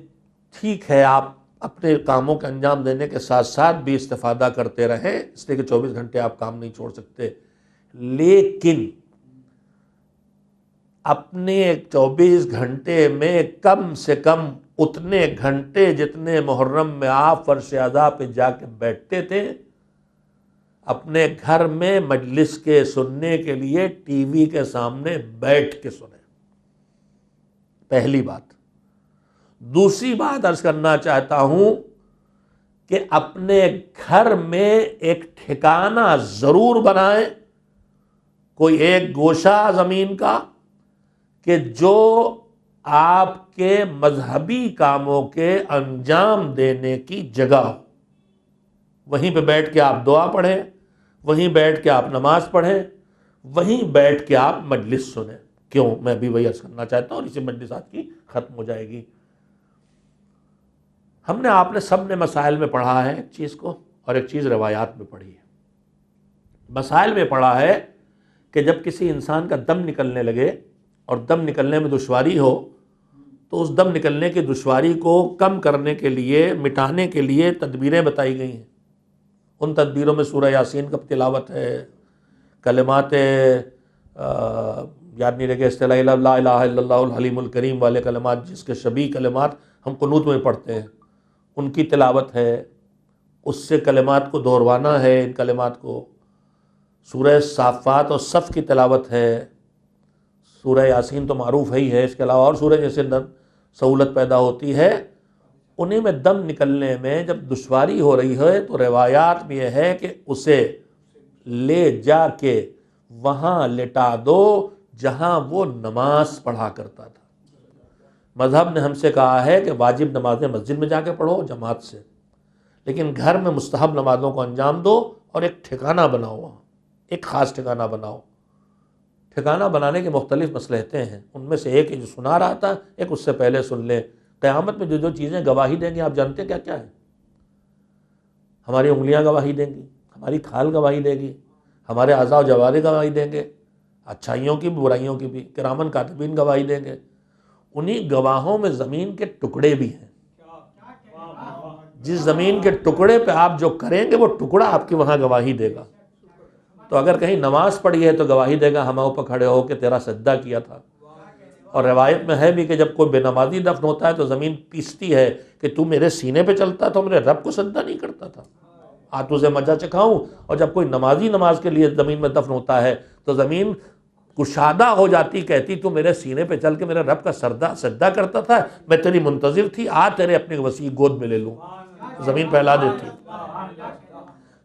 Speaker 1: ٹھیک ہے آپ اپنے کاموں کا انجام دینے کے ساتھ ساتھ بھی استفادہ کرتے رہیں، اس لیے کہ 24 گھنٹے آپ کام نہیں چھوڑ سکتے، لیکن اپنے 24 گھنٹے میں کم سے کم اتنے گھنٹے جتنے محرم میں آپ فرش اعضاء پہ جا کے بیٹھتے تھے، اپنے گھر میں مجلس کے سننے کے لیے ٹی وی کے سامنے بیٹھ کے سنیں۔ پہلی بات۔ دوسری بات عرض کرنا چاہتا ہوں کہ اپنے گھر میں ایک ٹھکانہ ضرور بنائیں، کوئی ایک گوشہ زمین کا کہ جو آپ کے مذہبی کاموں کے انجام دینے کی جگہ ہو۔ وہیں پہ بیٹھ کے آپ دعا پڑھیں، وہیں بیٹھ کے آپ نماز پڑھیں، وہیں بیٹھ کے آپ مجلس سنیں۔ کیوں؟ میں بھی وہی عرض کرنا چاہتا ہوں اور اسی مجلس آج کی ختم ہو جائے گی۔ ہم نے آپ نے سب نے مسائل میں پڑھا ہے ایک چیز کو، اور ایک چیز روایات میں پڑھی ہے۔ مسائل میں پڑھا ہے کہ جب کسی انسان کا دم نکلنے لگے اور دم نکلنے میں دشواری ہو تو اس دم نکلنے کی دشواری کو کم کرنے کے لیے، مٹانے کے لیے تدبیریں بتائی گئی ہیں۔ ان تدبیروں میں سورہ یاسین کا تلاوت ہے، کلمات یاد نہیں رہے کہ اصطلاح لا الہ الا اللہ الحلیم الکریم والے کلمات، جس کے شبیہ کلمات ہم قنوت میں پڑھتے ہیں، ان کی تلاوت ہے، اس سے کلمات کو دہروانا ہے۔ ان کلمات کو سورہ صافات اور صف کی تلاوت ہے، سورہ یاسین تو معروف ہی ہے، اس کے علاوہ اور سورہ جیسے سہولت پیدا ہوتی ہے۔ انہیں میں دم نکلنے میں جب دشواری ہو رہی ہے تو روایات میں یہ ہے کہ اسے لے جا کے وہاں لٹا دو جہاں وہ نماز پڑھا کرتا تھا۔ مذہب نے ہم سے کہا ہے کہ واجب نمازیں مسجد میں جا کے پڑھو جماعت سے، لیکن گھر میں مستحب نمازوں کو انجام دو اور ایک ٹھکانہ بناؤ، وہاں ایک خاص ٹھکانہ بناؤ۔ ٹھکانہ بنانے کے مختلف مصلحتیں ہیں، ان میں سے ایک جو سنا رہا تھا، ایک اس سے پہلے سن لے۔ قیامت میں جو جو چیزیں گواہی دیں گی آپ جانتے ہیں کیا کیا ہے؟ ہماری انگلیاں گواہی دیں گی، ہماری کھال گواہی دے گی، ہمارے اعضاء و جوارح گواہی دیں گے، اچھائیوں کی بھی برائیوں کی بھی، کرامن کاتبین گواہی دیں گے۔ انہی گواہوں میں زمین کے ٹکڑے بھی ہیں۔ جس زمین کے ٹکڑے پہ آپ جو کریں گے وہ ٹکڑا آپ کی وہاں گواہی دے گا۔ تو اگر کہیں نماز پڑھی ہے تو گواہی دے گا ہمہ اوپر کھڑے ہو کے تیرا سجدہ کیا تھا۔ اور روایت میں ہے بھی کہ جب کوئی بے نمازی دفن ہوتا ہے تو زمین پیستی ہے کہ تو میرے سینے پہ چلتا تو میرے رب کو سجدہ نہیں کرتا تھا، آ تجھے مزہ چکھاؤں۔ اور جب کوئی نمازی نماز کے لیے زمین میں دفن ہوتا ہے تو زمین کشادہ ہو جاتی، کہتی تو میرے سینے پہ چل کے میرے رب کا سجدہ کرتا تھا، میں تیری منتظر تھی، آ تیرے اپنے وسیع گود میں لے لوں۔ زمین پھیلا دیتی۔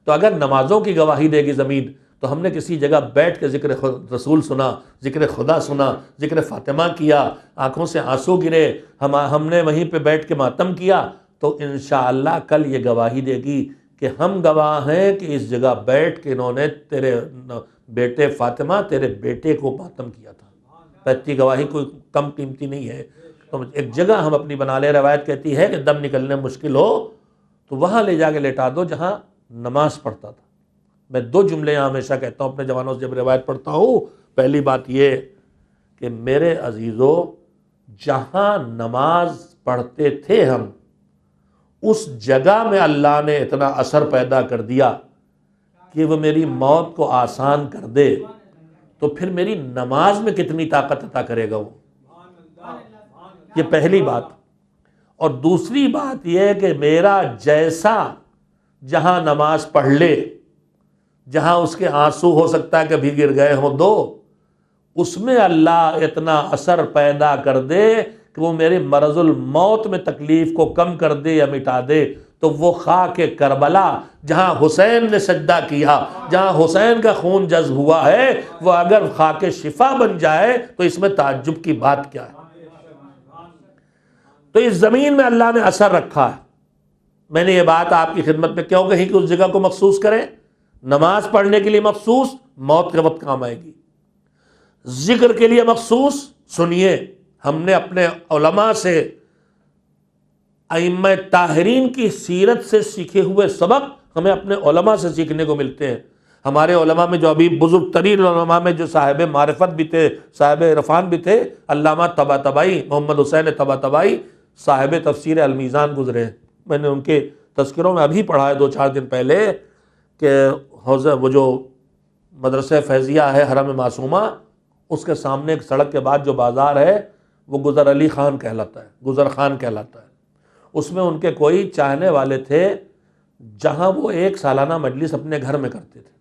Speaker 1: تو اگر نمازوں کی گواہی دے گی زمین تو ہم نے کسی جگہ بیٹھ کے ذکر رسول سنا، ذکر خدا سنا، ذکر فاطمہ کیا، آنکھوں سے آنسو گرے، ہم نے وہیں پہ بیٹھ کے ماتم کیا، تو انشاءاللہ کل یہ گواہی دے گی کہ ہم گواہ ہیں کہ اس جگہ بیٹھ کے انہوں نے تیرے بیٹے فاطمہ، تیرے بیٹے کو ماتم کیا تھا۔ پیتی گواہی کوئی کم قیمتی نہیں ہے۔ تو ایک جگہ ہم اپنی بنا لیں۔ روایت کہتی ہے کہ دم نکلنے مشکل ہو تو وہاں لے جا کے لٹا دو جہاں نماز پڑھتا تھا۔ میں دو جملے یہاں ہمیشہ کہتا ہوں اپنے جوانوں سے جب روایت پڑھتا ہوں۔ پہلی بات یہ کہ میرے عزیزو، جہاں نماز پڑھتے تھے ہم، اس جگہ میں اللہ نے اتنا اثر پیدا کر دیا کہ وہ میری موت کو آسان کر دے، تو پھر میری نماز میں کتنی طاقت عطا کرے گا وہ۔ یہ پہلی بات۔ اور دوسری بات یہ ہے کہ میرا جیسا جہاں نماز پڑھ لے، جہاں اس کے آنسو ہو سکتا ہے کبھی گر گئے ہوں دو، اس میں اللہ اتنا اثر پیدا کر دے کہ وہ میرے مرض الموت میں تکلیف کو کم کر دے یا مٹا دے، تو وہ خاک کربلا جہاں حسین نے سجدہ کیا، جہاں حسین کا خون جذب ہوا ہے، وہ اگر خاک شفا بن جائے تو اس میں تعجب کی بات کیا ہے؟ تو اس زمین میں اللہ نے اثر رکھا ہے۔ میں نے یہ بات آپ کی خدمت میں کیوں کہی کہ اس جگہ کو مخصوص کریں؟ نماز پڑھنے کے لیے مخصوص، موت کے وقت کام آئے گی۔ ذکر کے لیے مخصوص، سنیے، ہم نے اپنے علماء سے، ائمہ طاہرین کی سیرت سے سیکھے ہوئے سبق ہمیں اپنے علماء سے سیکھنے کو ملتے ہیں۔ ہمارے علماء میں جو ابھی بزرگ ترین علماء میں جو صاحب معرفت بھی تھے، صاحب عرفان بھی تھے، علامہ طباطبائی، محمد حسین طباطبائی، صاحب تفسیر المیزان گزرے ہیں۔ میں نے ان کے تذکروں میں ابھی پڑھا ہے 2-4 دن پہلے کہ حوضہ وہ جو مدرسہ فیضیہ ہے حرم معصومہ، اس کے سامنے ایک سڑک کے بعد جو بازار ہے وہ گزر علی خان کہلاتا ہے، گزر خان کہلاتا ہے۔ اس میں ان کے کوئی چاہنے والے تھے جہاں وہ ایک سالانہ مجلس اپنے گھر میں کرتے تھے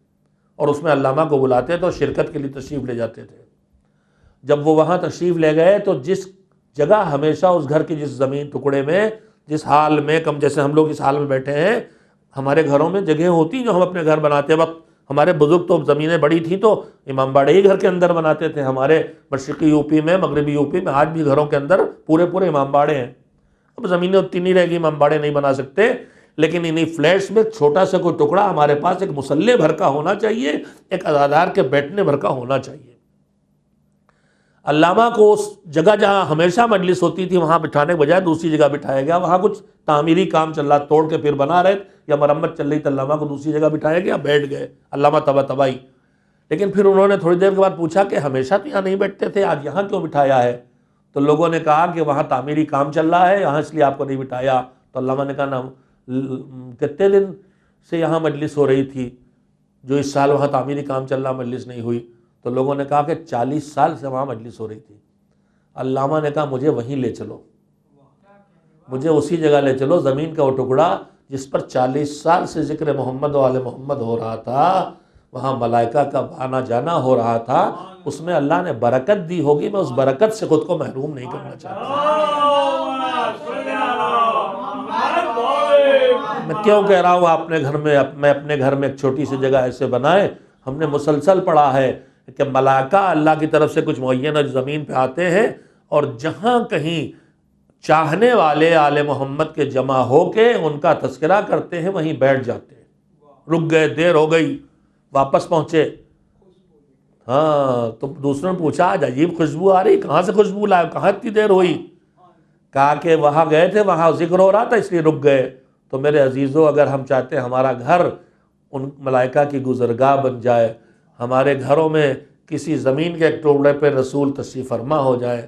Speaker 1: اور اس میں علامہ کو بلاتے تو شرکت کے لیے تشریف لے جاتے تھے۔ جب وہ وہاں تشریف لے گئے تو جس جگہ ہمیشہ اس گھر کی جس زمین ٹکڑے میں، جس حال میں، کم جیسے ہم لوگ اس حال میں بیٹھے ہیں، ہمارے گھروں میں جگہیں ہوتی جو ہم اپنے گھر بناتے وقت، ہمارے بزرگ تو زمینیں بڑی تھیں تو امام باڑے ہی گھر کے اندر بناتے تھے۔ ہمارے مشرقی یو پی میں، مغربی یو پی میں آج بھی گھروں کے اندر پورے امام باڑے ہیں۔ اب زمینیں اتنی نہیں رہ گی، امام باڑے نہیں بنا سکتے، لیکن انہی فلیٹس میں چھوٹا سا کوئی ٹکڑا ہمارے پاس ایک مصلی بھر کا ہونا چاہیے، ایک عزادار کے بیٹھنے بھر کا ہونا چاہیے۔ علامہ کو اس جگہ جہاں ہمیشہ مجلس ہوتی تھی وہاں بٹھانے کے بجائے دوسری جگہ بٹھایا گیا. وہاں کچھ تعمیری کام چل رہا، توڑ کے پھر بنا رہے یا مرمت چل رہی، تو علامہ کو دوسری جگہ بٹھایا گیا، بیٹھ گئے علامہ تباہی. لیکن پھر انہوں نے تھوڑی دیر کے بعد پوچھا کہ ہمیشہ تو یہاں نہیں بیٹھتے تھے، آج یہاں کیوں بٹھایا ہے؟ تو لوگوں نے کہا کہ وہاں تعمیری کام چل رہا ہے، یہاں اس لیے آپ کو نہیں بٹھایا. تو علامہ نے کہا نا کتنے دن سے یہاں مجلس ہو رہی تھی، جو اس سال وہاں تعمیری کام چل رہا مجلس نہیں ہوئی؟ تو لوگوں نے کہا کہ 40 سال سے وہاں مجلس ہو رہی تھی. علامہ نے کہا مجھے وہیں لے چلو، مجھے اسی جگہ لے چلو، زمین کا وہ ٹکڑا جس پر 40 سال سے ذکر محمد و آل محمد ہو رہا تھا، وہاں ملائکہ کا آنا جانا ہو رہا تھا، اس میں اللہ نے برکت دی ہوگی، میں اس برکت سے خود کو محروم نہیں کرنا چاہتا. میں کیوں کہہ رہا ہوں اپنے گھر میں، میں اپنے گھر میں ایک چھوٹی سی جگہ ایسے بنائے. ہم نے مسلسل پڑھا ہے کہ ملائکہ اللہ کی طرف سے کچھ معینہ زمین پہ آتے ہیں، اور جہاں کہیں چاہنے والے آل محمد کے جمع ہو کے ان کا تذکرہ کرتے ہیں وہیں بیٹھ جاتے ہیں. رک گئے، دیر ہو گئی، واپس پہنچے. ہاں تو دوسروں نے پوچھا آج عجیب خوشبو آ رہی، کہاں سے خوشبو لائے، کہاں اتنی دیر ہوئی؟ کہا کہ وہاں گئے تھے، وہاں ذکر ہو رہا تھا اس لیے رک گئے. تو میرے عزیزو، اگر ہم چاہتے ہیں ہمارا گھر ان ملائکہ کی گزرگاہ بن جائے، ہمارے گھروں میں کسی زمین کے ایک ٹکڑے پہ رسول تشریف فرما ہو جائے،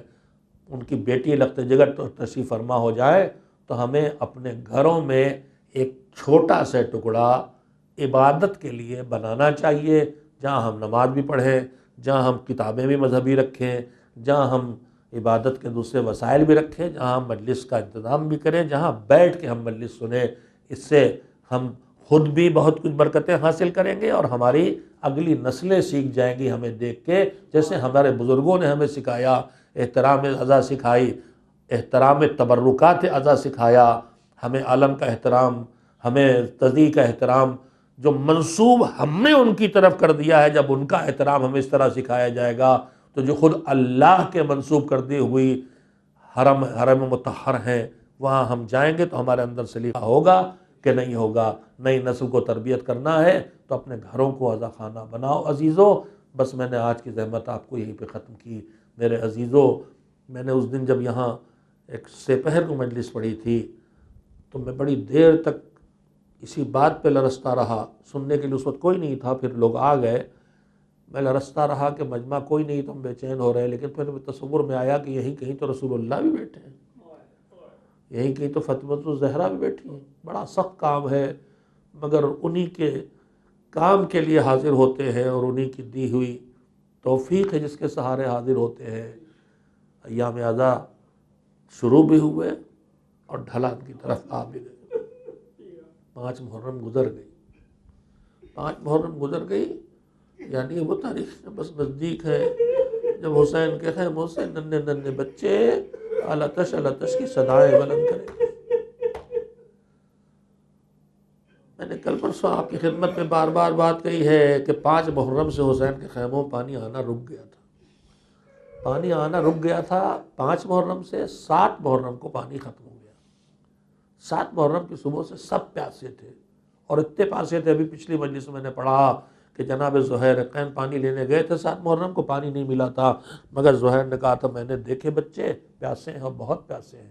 Speaker 1: ان کی بیٹی لخت جگر تشریف فرما ہو جائے، تو ہمیں اپنے گھروں میں ایک چھوٹا سا ٹکڑا عبادت کے لیے بنانا چاہیے، جہاں ہم نماز بھی پڑھیں، جہاں ہم کتابیں بھی مذہبی رکھیں، جہاں ہم عبادت کے دوسرے وسائل بھی رکھیں، جہاں ہم مجلس کا انتظام بھی کریں، جہاں بیٹھ کے ہم مجلس سنیں. اس سے ہم خود بھی بہت کچھ برکتیں حاصل کریں گے، اور ہماری اگلی نسلیں سیکھ جائیں گی ہمیں دیکھ کے، جیسے ہمارے بزرگوں نے ہمیں سکھایا، احترام اعضاء سکھائی، احترام تبرکات اعضاء سکھایا، ہمیں عالم کا احترام، ہمیں تزیح کا احترام جو منسوب ہم نے ان کی طرف کر دیا ہے. جب ان کا احترام ہمیں اس طرح سکھایا جائے گا تو جو خود اللہ کے منسوب کر دی ہوئی حرم مطہر ہیں وہاں ہم جائیں گے تو ہمارے اندر سلیقہ ہوگا کہ نہیں ہوگا. نئی نسل کو تربیت کرنا ہے تو اپنے گھروں کو عزا خانہ بناؤ. عزیزو، بس میں نے آج کی زحمت آپ کو یہیں پہ ختم کی. میرے عزیزو، میں نے اس دن جب یہاں ایک سپہر کو مجلس پڑھی تھی تو میں بڑی دیر تک اسی بات پہ لرزتا رہا. سننے کے لیے اس وقت کوئی نہیں تھا، پھر لوگ آ گئے. میں لرزتا رہا کہ مجمع کوئی نہیں تو ہم بے چین ہو رہے، لیکن پھر تصور میں آیا کہ یہیں کہیں تو رسول اللہ بھی بیٹھے ہیں، یہیں کہیں تو فاطمۃ الزہرا بھی بیٹھی ہیں. بڑا سخت کام ہے، مگر انہی کے کام کے لیے حاضر ہوتے ہیں، اور انہی کی دی ہوئی توفیق ہے جس کے سہارے حاضر ہوتے ہیں. ایام عزا شروع بھی ہوئے اور ڈھلان کی طرف آ بھی گئے. 5 محرم گزر گئی، 5 محرم گزر گئی، یعنی وہ تاریخ بس نزدیک ہے جب حسین کے خیموں سے ننھے ننھے بچے الاتش الاتش کی صدائیں بلند کریں. میں نے کل پرسوں آپ کی خدمت میں بار بار بات کہی ہے کہ 5 محرم سے حسین کے خیموں پانی آنا رک گیا تھا. پانی آنا رک گیا تھا 5 محرم سے. 7 محرم کو پانی ختم ہو گیا. 7 محرم کی صبح سے سب پیاسے تھے، اور اتنے پیاسے تھے. ابھی پچھلی مجلس میں نے پڑھا کہ جناب زہیر پانی لینے گئے تھے 7 محرم کو، پانی نہیں ملا تھا، مگر زہیر نے کہا تھا میں نے دیکھے بچے پیاسے ہیں اور بہت پیاسے ہیں،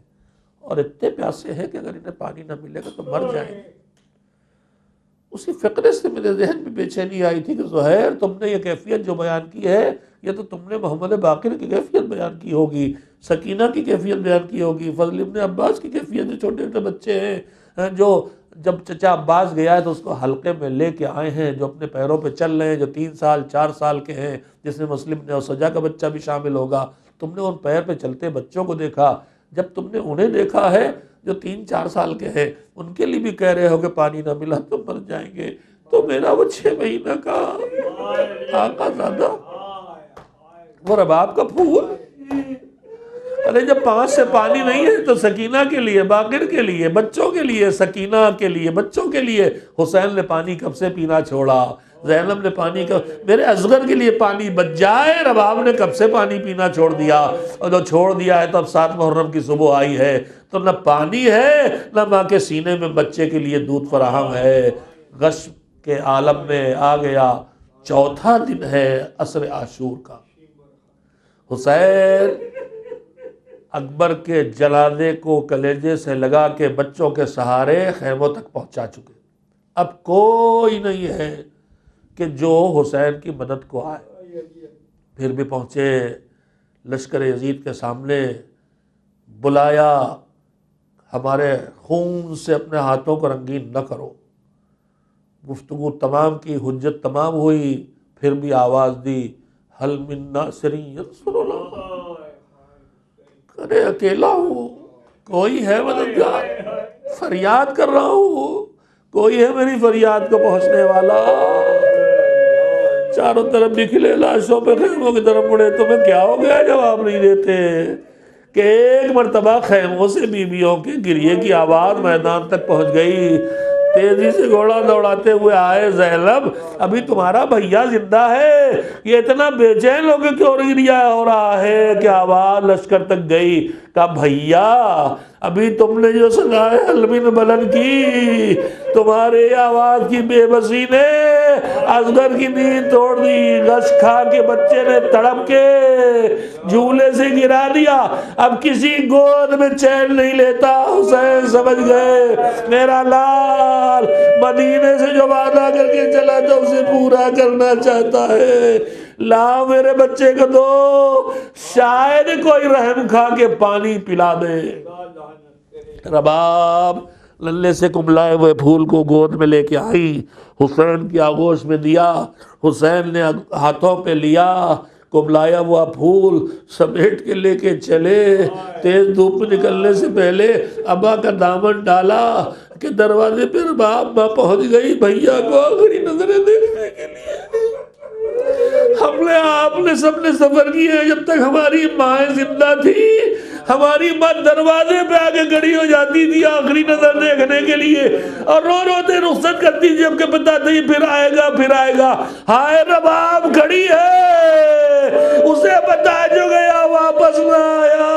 Speaker 1: اور اتنے پیاسے ہیں کہ اگر انہیں پانی نہ ملے گا تو مر جائیں گے. اسی فقرے سے میرے ذہن میں بے چینی آئی تھی کہ زہیر تم نے یہ کیفیت جو بیان کی ہے یہ تو تم نے محمد باقر کی کیفیت بیان کی ہوگی، سکینہ کی کیفیت بیان کی ہوگی، فضل ابن عباس کی کیفیت، جو چھوٹے چھوٹے بچے ہیں جو جب چچا عباس گیا ہے تو اس کو حلقے میں لے کے آئے ہیں، جو اپنے پیروں پہ چل رہے ہیں، جو 3 سال 4 سال کے ہیں، جس میں مسلم نے اور سجا کا بچہ بھی شامل ہوگا. تم نے ان پیر پہ چلتے بچوں کو دیکھا. جب تم نے انہیں دیکھا ہے جو 3-4 سال کے ہیں، ان کے لیے بھی کہہ رہے ہو کہ پانی نہ ملا تو مر جائیں گے، تو میرا وہ 6 مہینہ کا آقا زادہ، وہ رباب کا پھول، ارے جب 5 سے پانی نہیں ہے تو سکینہ کے لیے، باقر کے لیے، بچوں کے لیے، سکینہ کے لیے، بچوں کے لیے حسین نے پانی کب سے پینا چھوڑا، زینب نے پانی میرے اصغر کے لیے پانی بچ جائے، رباب نے کب سے پانی پینا چھوڑ دیا. اور جو چھوڑ دیا ہے تو اب 7 محرم کی صبح آئی ہے تو نہ پانی ہے نہ ماں کے سینے میں بچے کے لیے دودھ فراہم ہے. غش کے عالم میں آ گیا 4تھا دن ہے عصر عاشور کا. حسین اکبر کے جنازے کو کلیجے سے لگا کے بچوں کے سہارے خیموں تک پہنچا چکے. اب کوئی نہیں ہے کہ جو حسین کی مدد کو آئے. پھر بھی پہنچے لشکر یزید کے سامنے، بلایا، ہمارے خون سے اپنے ہاتھوں کو رنگین نہ کرو. گفتگو تمام کی، حجت تمام ہوئی، پھر بھی آواز دی، حل من ناصر یا رسول اللہ. ارے اکیلا ہوں، کوئی ہے مددگار؟ فریاد کر رہا ہوں، کوئی ہے میری فریاد کو پہنچنے والا؟ چاروں طرف نکلے، لاشوں پہ خیموں کی طرف مڑے. تمہیں کیا ہو گیا جواب نہیں دیتے؟ کہ ایک مرتبہ خیموں سے بیویوں کے گریے کی آواز میدان تک پہنچ گئی. تیزی سے گھوڑا دوڑاتے ہوئے آئے. زینب ابھی تمہارا بھیا زندہ ہے، یہ اتنا بے چین ہو کے کیوں گریا ہو رہا ہے؟ کہ آواز لشکر تک گئی. کہا بھیا ابھی تم نے جو سنائے حلمین بلند کی، تمہارے آواز کی بے بسی نے اصغر کی نیند توڑ دی. غش کھا کے بچے نے تڑپ کے جھولے سے گرا دیا. اب کسی گود میں چین نہیں لیتا. حسین سمجھ گئے میرا لال مدینے سے جو وعدہ کر کے چلا تھا اسے پورا کرنا چاہتا ہے. لا میرے بچے کو دو، شاید کوئی رحم کھا کے پانی پلا دے. رباب للے سے کملائے ہوئے پھول کو گود میں لے کے آئی، حسین کی آغوش میں دیا. حسین نے ہاتھوں پہ لیا کملایا ہوا پھول، سمیٹ کے لے کے چلے. تیز دھوپ نکلنے سے پہلے ابا کا دامن ڈالا کہ دروازے پہ رباب ماں پہنچ گئی بھیا کو آخری نظریں دیکھنے کے لیے. ہم نے آپ نے سب نے سفر کیا جب تک ہماری مائیں زندہ تھی. ہماری ماں دروازے پہ آگے کھڑی ہو جاتی تھی آخری نظر دیکھنے کے لیے، اور رو روتے رخصت کرتی تھی جب کہ پتہ نہیں پھر آئے گا پھر آئے گا. ہائے رباب کھڑی ہے، اسے بتا جو گیا واپس نہ آیا.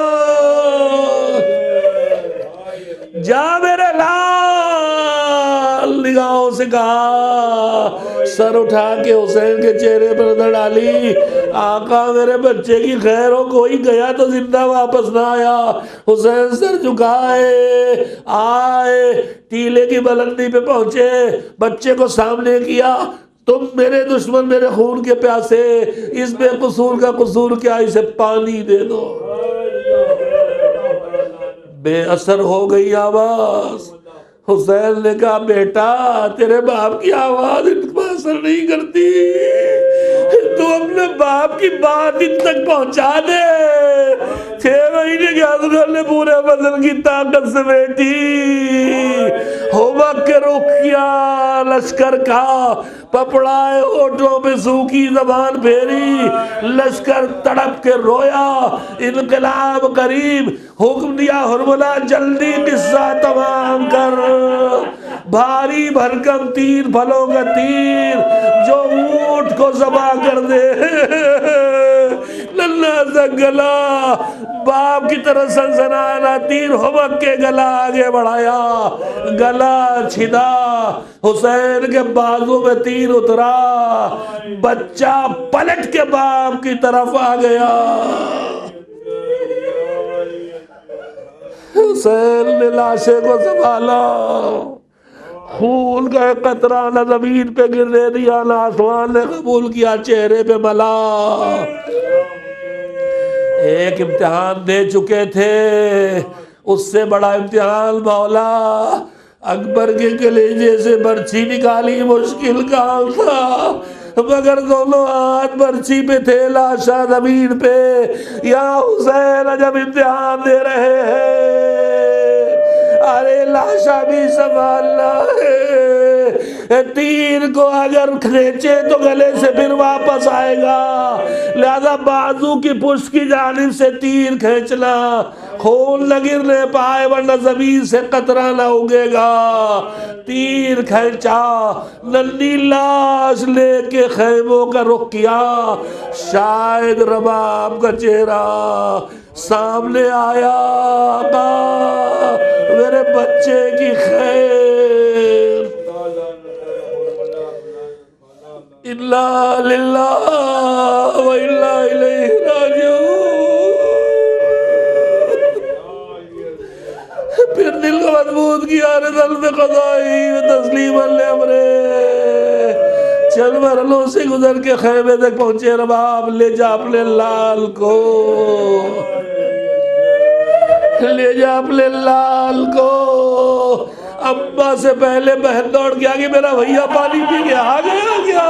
Speaker 1: جا میرے لال، نگاہوں سے کہا، سر اٹھا کے حسین کے چہرے پر نظر ڈالی. آقا میرے بچے کی خیر ہو، کوئی گیا تو زندہ واپس نہ آیا. حسین سر جھکائے آئے، ٹیلے کی بلندی پہ پہنچے، بچے کو سامنے کیا. تم میرے دشمن میرے خون کے پیاسے، اس بے قصور کا قصور کیا، اسے پانی دے دو. بے اثر ہو گئی آواز. حسین نے کہا بیٹا تیرے باپ کی آواز ان کو اثر نہیں کرتی، تو اپنے باپ کی بات ان تک پہنچا دے. 6 مہینے کے اصغر نے پورے بدن کی طاقت سے بیٹھی ہومک کے رخ کیا لشکر کا. پپڑائے ہوٹوں پہ سوکھی زبان پھیری، لشکر تڑپ کے رویا. انقلاب قریب، حکم دیا ہرملا جلدی قصہ تمام کر. بھاری بھرکم تیر پھلوں کا تیر جو اونٹ کو ذبح کر دے. ننھا سا گلا باپ کی طرح سنسنانا تیر ہومک کے گلا آگے بڑھایا، گلا چھدا. حسین کے بازو میں تیر اترا، بچہ پلٹ کے باپ کی طرف آ گیا. حسین نے لاشے کو سنبھالا، خون کا ایک قطرہ نہ زمین پہ گرنے دیا نہ آسمان نے قبول کیا، چہرے پہ ملا. ایک امتحان دے چکے تھے، اس سے بڑا امتحان مولا اکبر کے کلیجے سے برچھی نکالی مشکل کام تھا، مگر دونوں ہاتھ برچھی پہ تھے، لاشا زمین پہ. یا حسین جب امتحان دے رہے ہیں، ارے لاشا بھی سنبھالنا ہے. تیر کو اگر کھینچے تو گلے سے پھر واپس آئے گا، لہذا بازو کی پشت کی جانب سے تیر کھینچنا، خون نہ گرنے پائے ورنہ زمین سے قطرہ نہ اگے گا. تیر کھینچا، ننھی لاش لے کے خیموں کا رخ کیا. شاید رباب کا چہرہ سامنے آیا. آقا میرے بچے کی خیر. انا للہ و انا الیہ راجعون. کیا رضل میں قضائی تسلیم الامرے. چل مرحلوں سے گزر کے خیمے تک پہنچے رباب. لے جا اپنے لال کو، لے جا اپنے لال کو. ابا سے پہلے بہن دوڑ کے آگے میرا بھیا پانی پی کے آ گیا کیا؟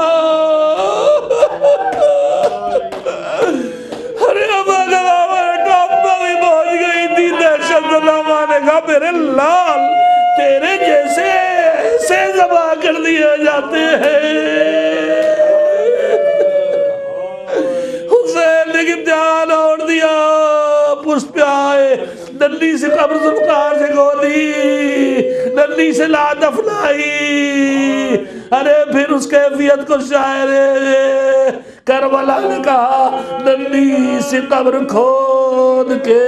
Speaker 1: ارے ابا کا بیٹا ابا بھی پہنچ گئی تھی. دہشت زدہ نے کہا میرے لال تیرے جیسے ایسے ذبح کر دیے جاتے ہیں. حسین نے امتحان اوڑ دیا. پشت پہ آئے، ننھی سے قبر ذوالفقار سے گودی، ننھی سے لا دفنائی. ارے پھر اس کیفیت کو شاعر کربلا نے کہا ننھی سے قبر کھود کے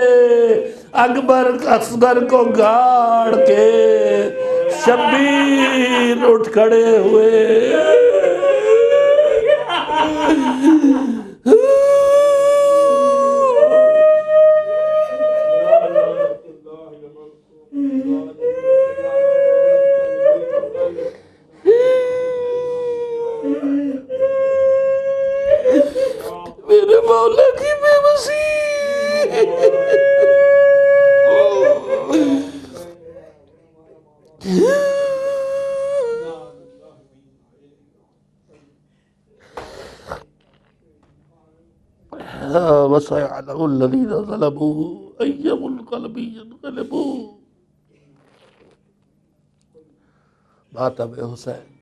Speaker 1: اکبر اصغر کو گاڑ کے شبیر اٹھ کھڑے ہوئے. میرے مولا کی بے بسی. وَسَيَعْلَمُ الَّذِينَ ظَلَمُوا أَيَّ مُنْقَلَبٍ يَنْقَلِبُونَ. ماتم حسین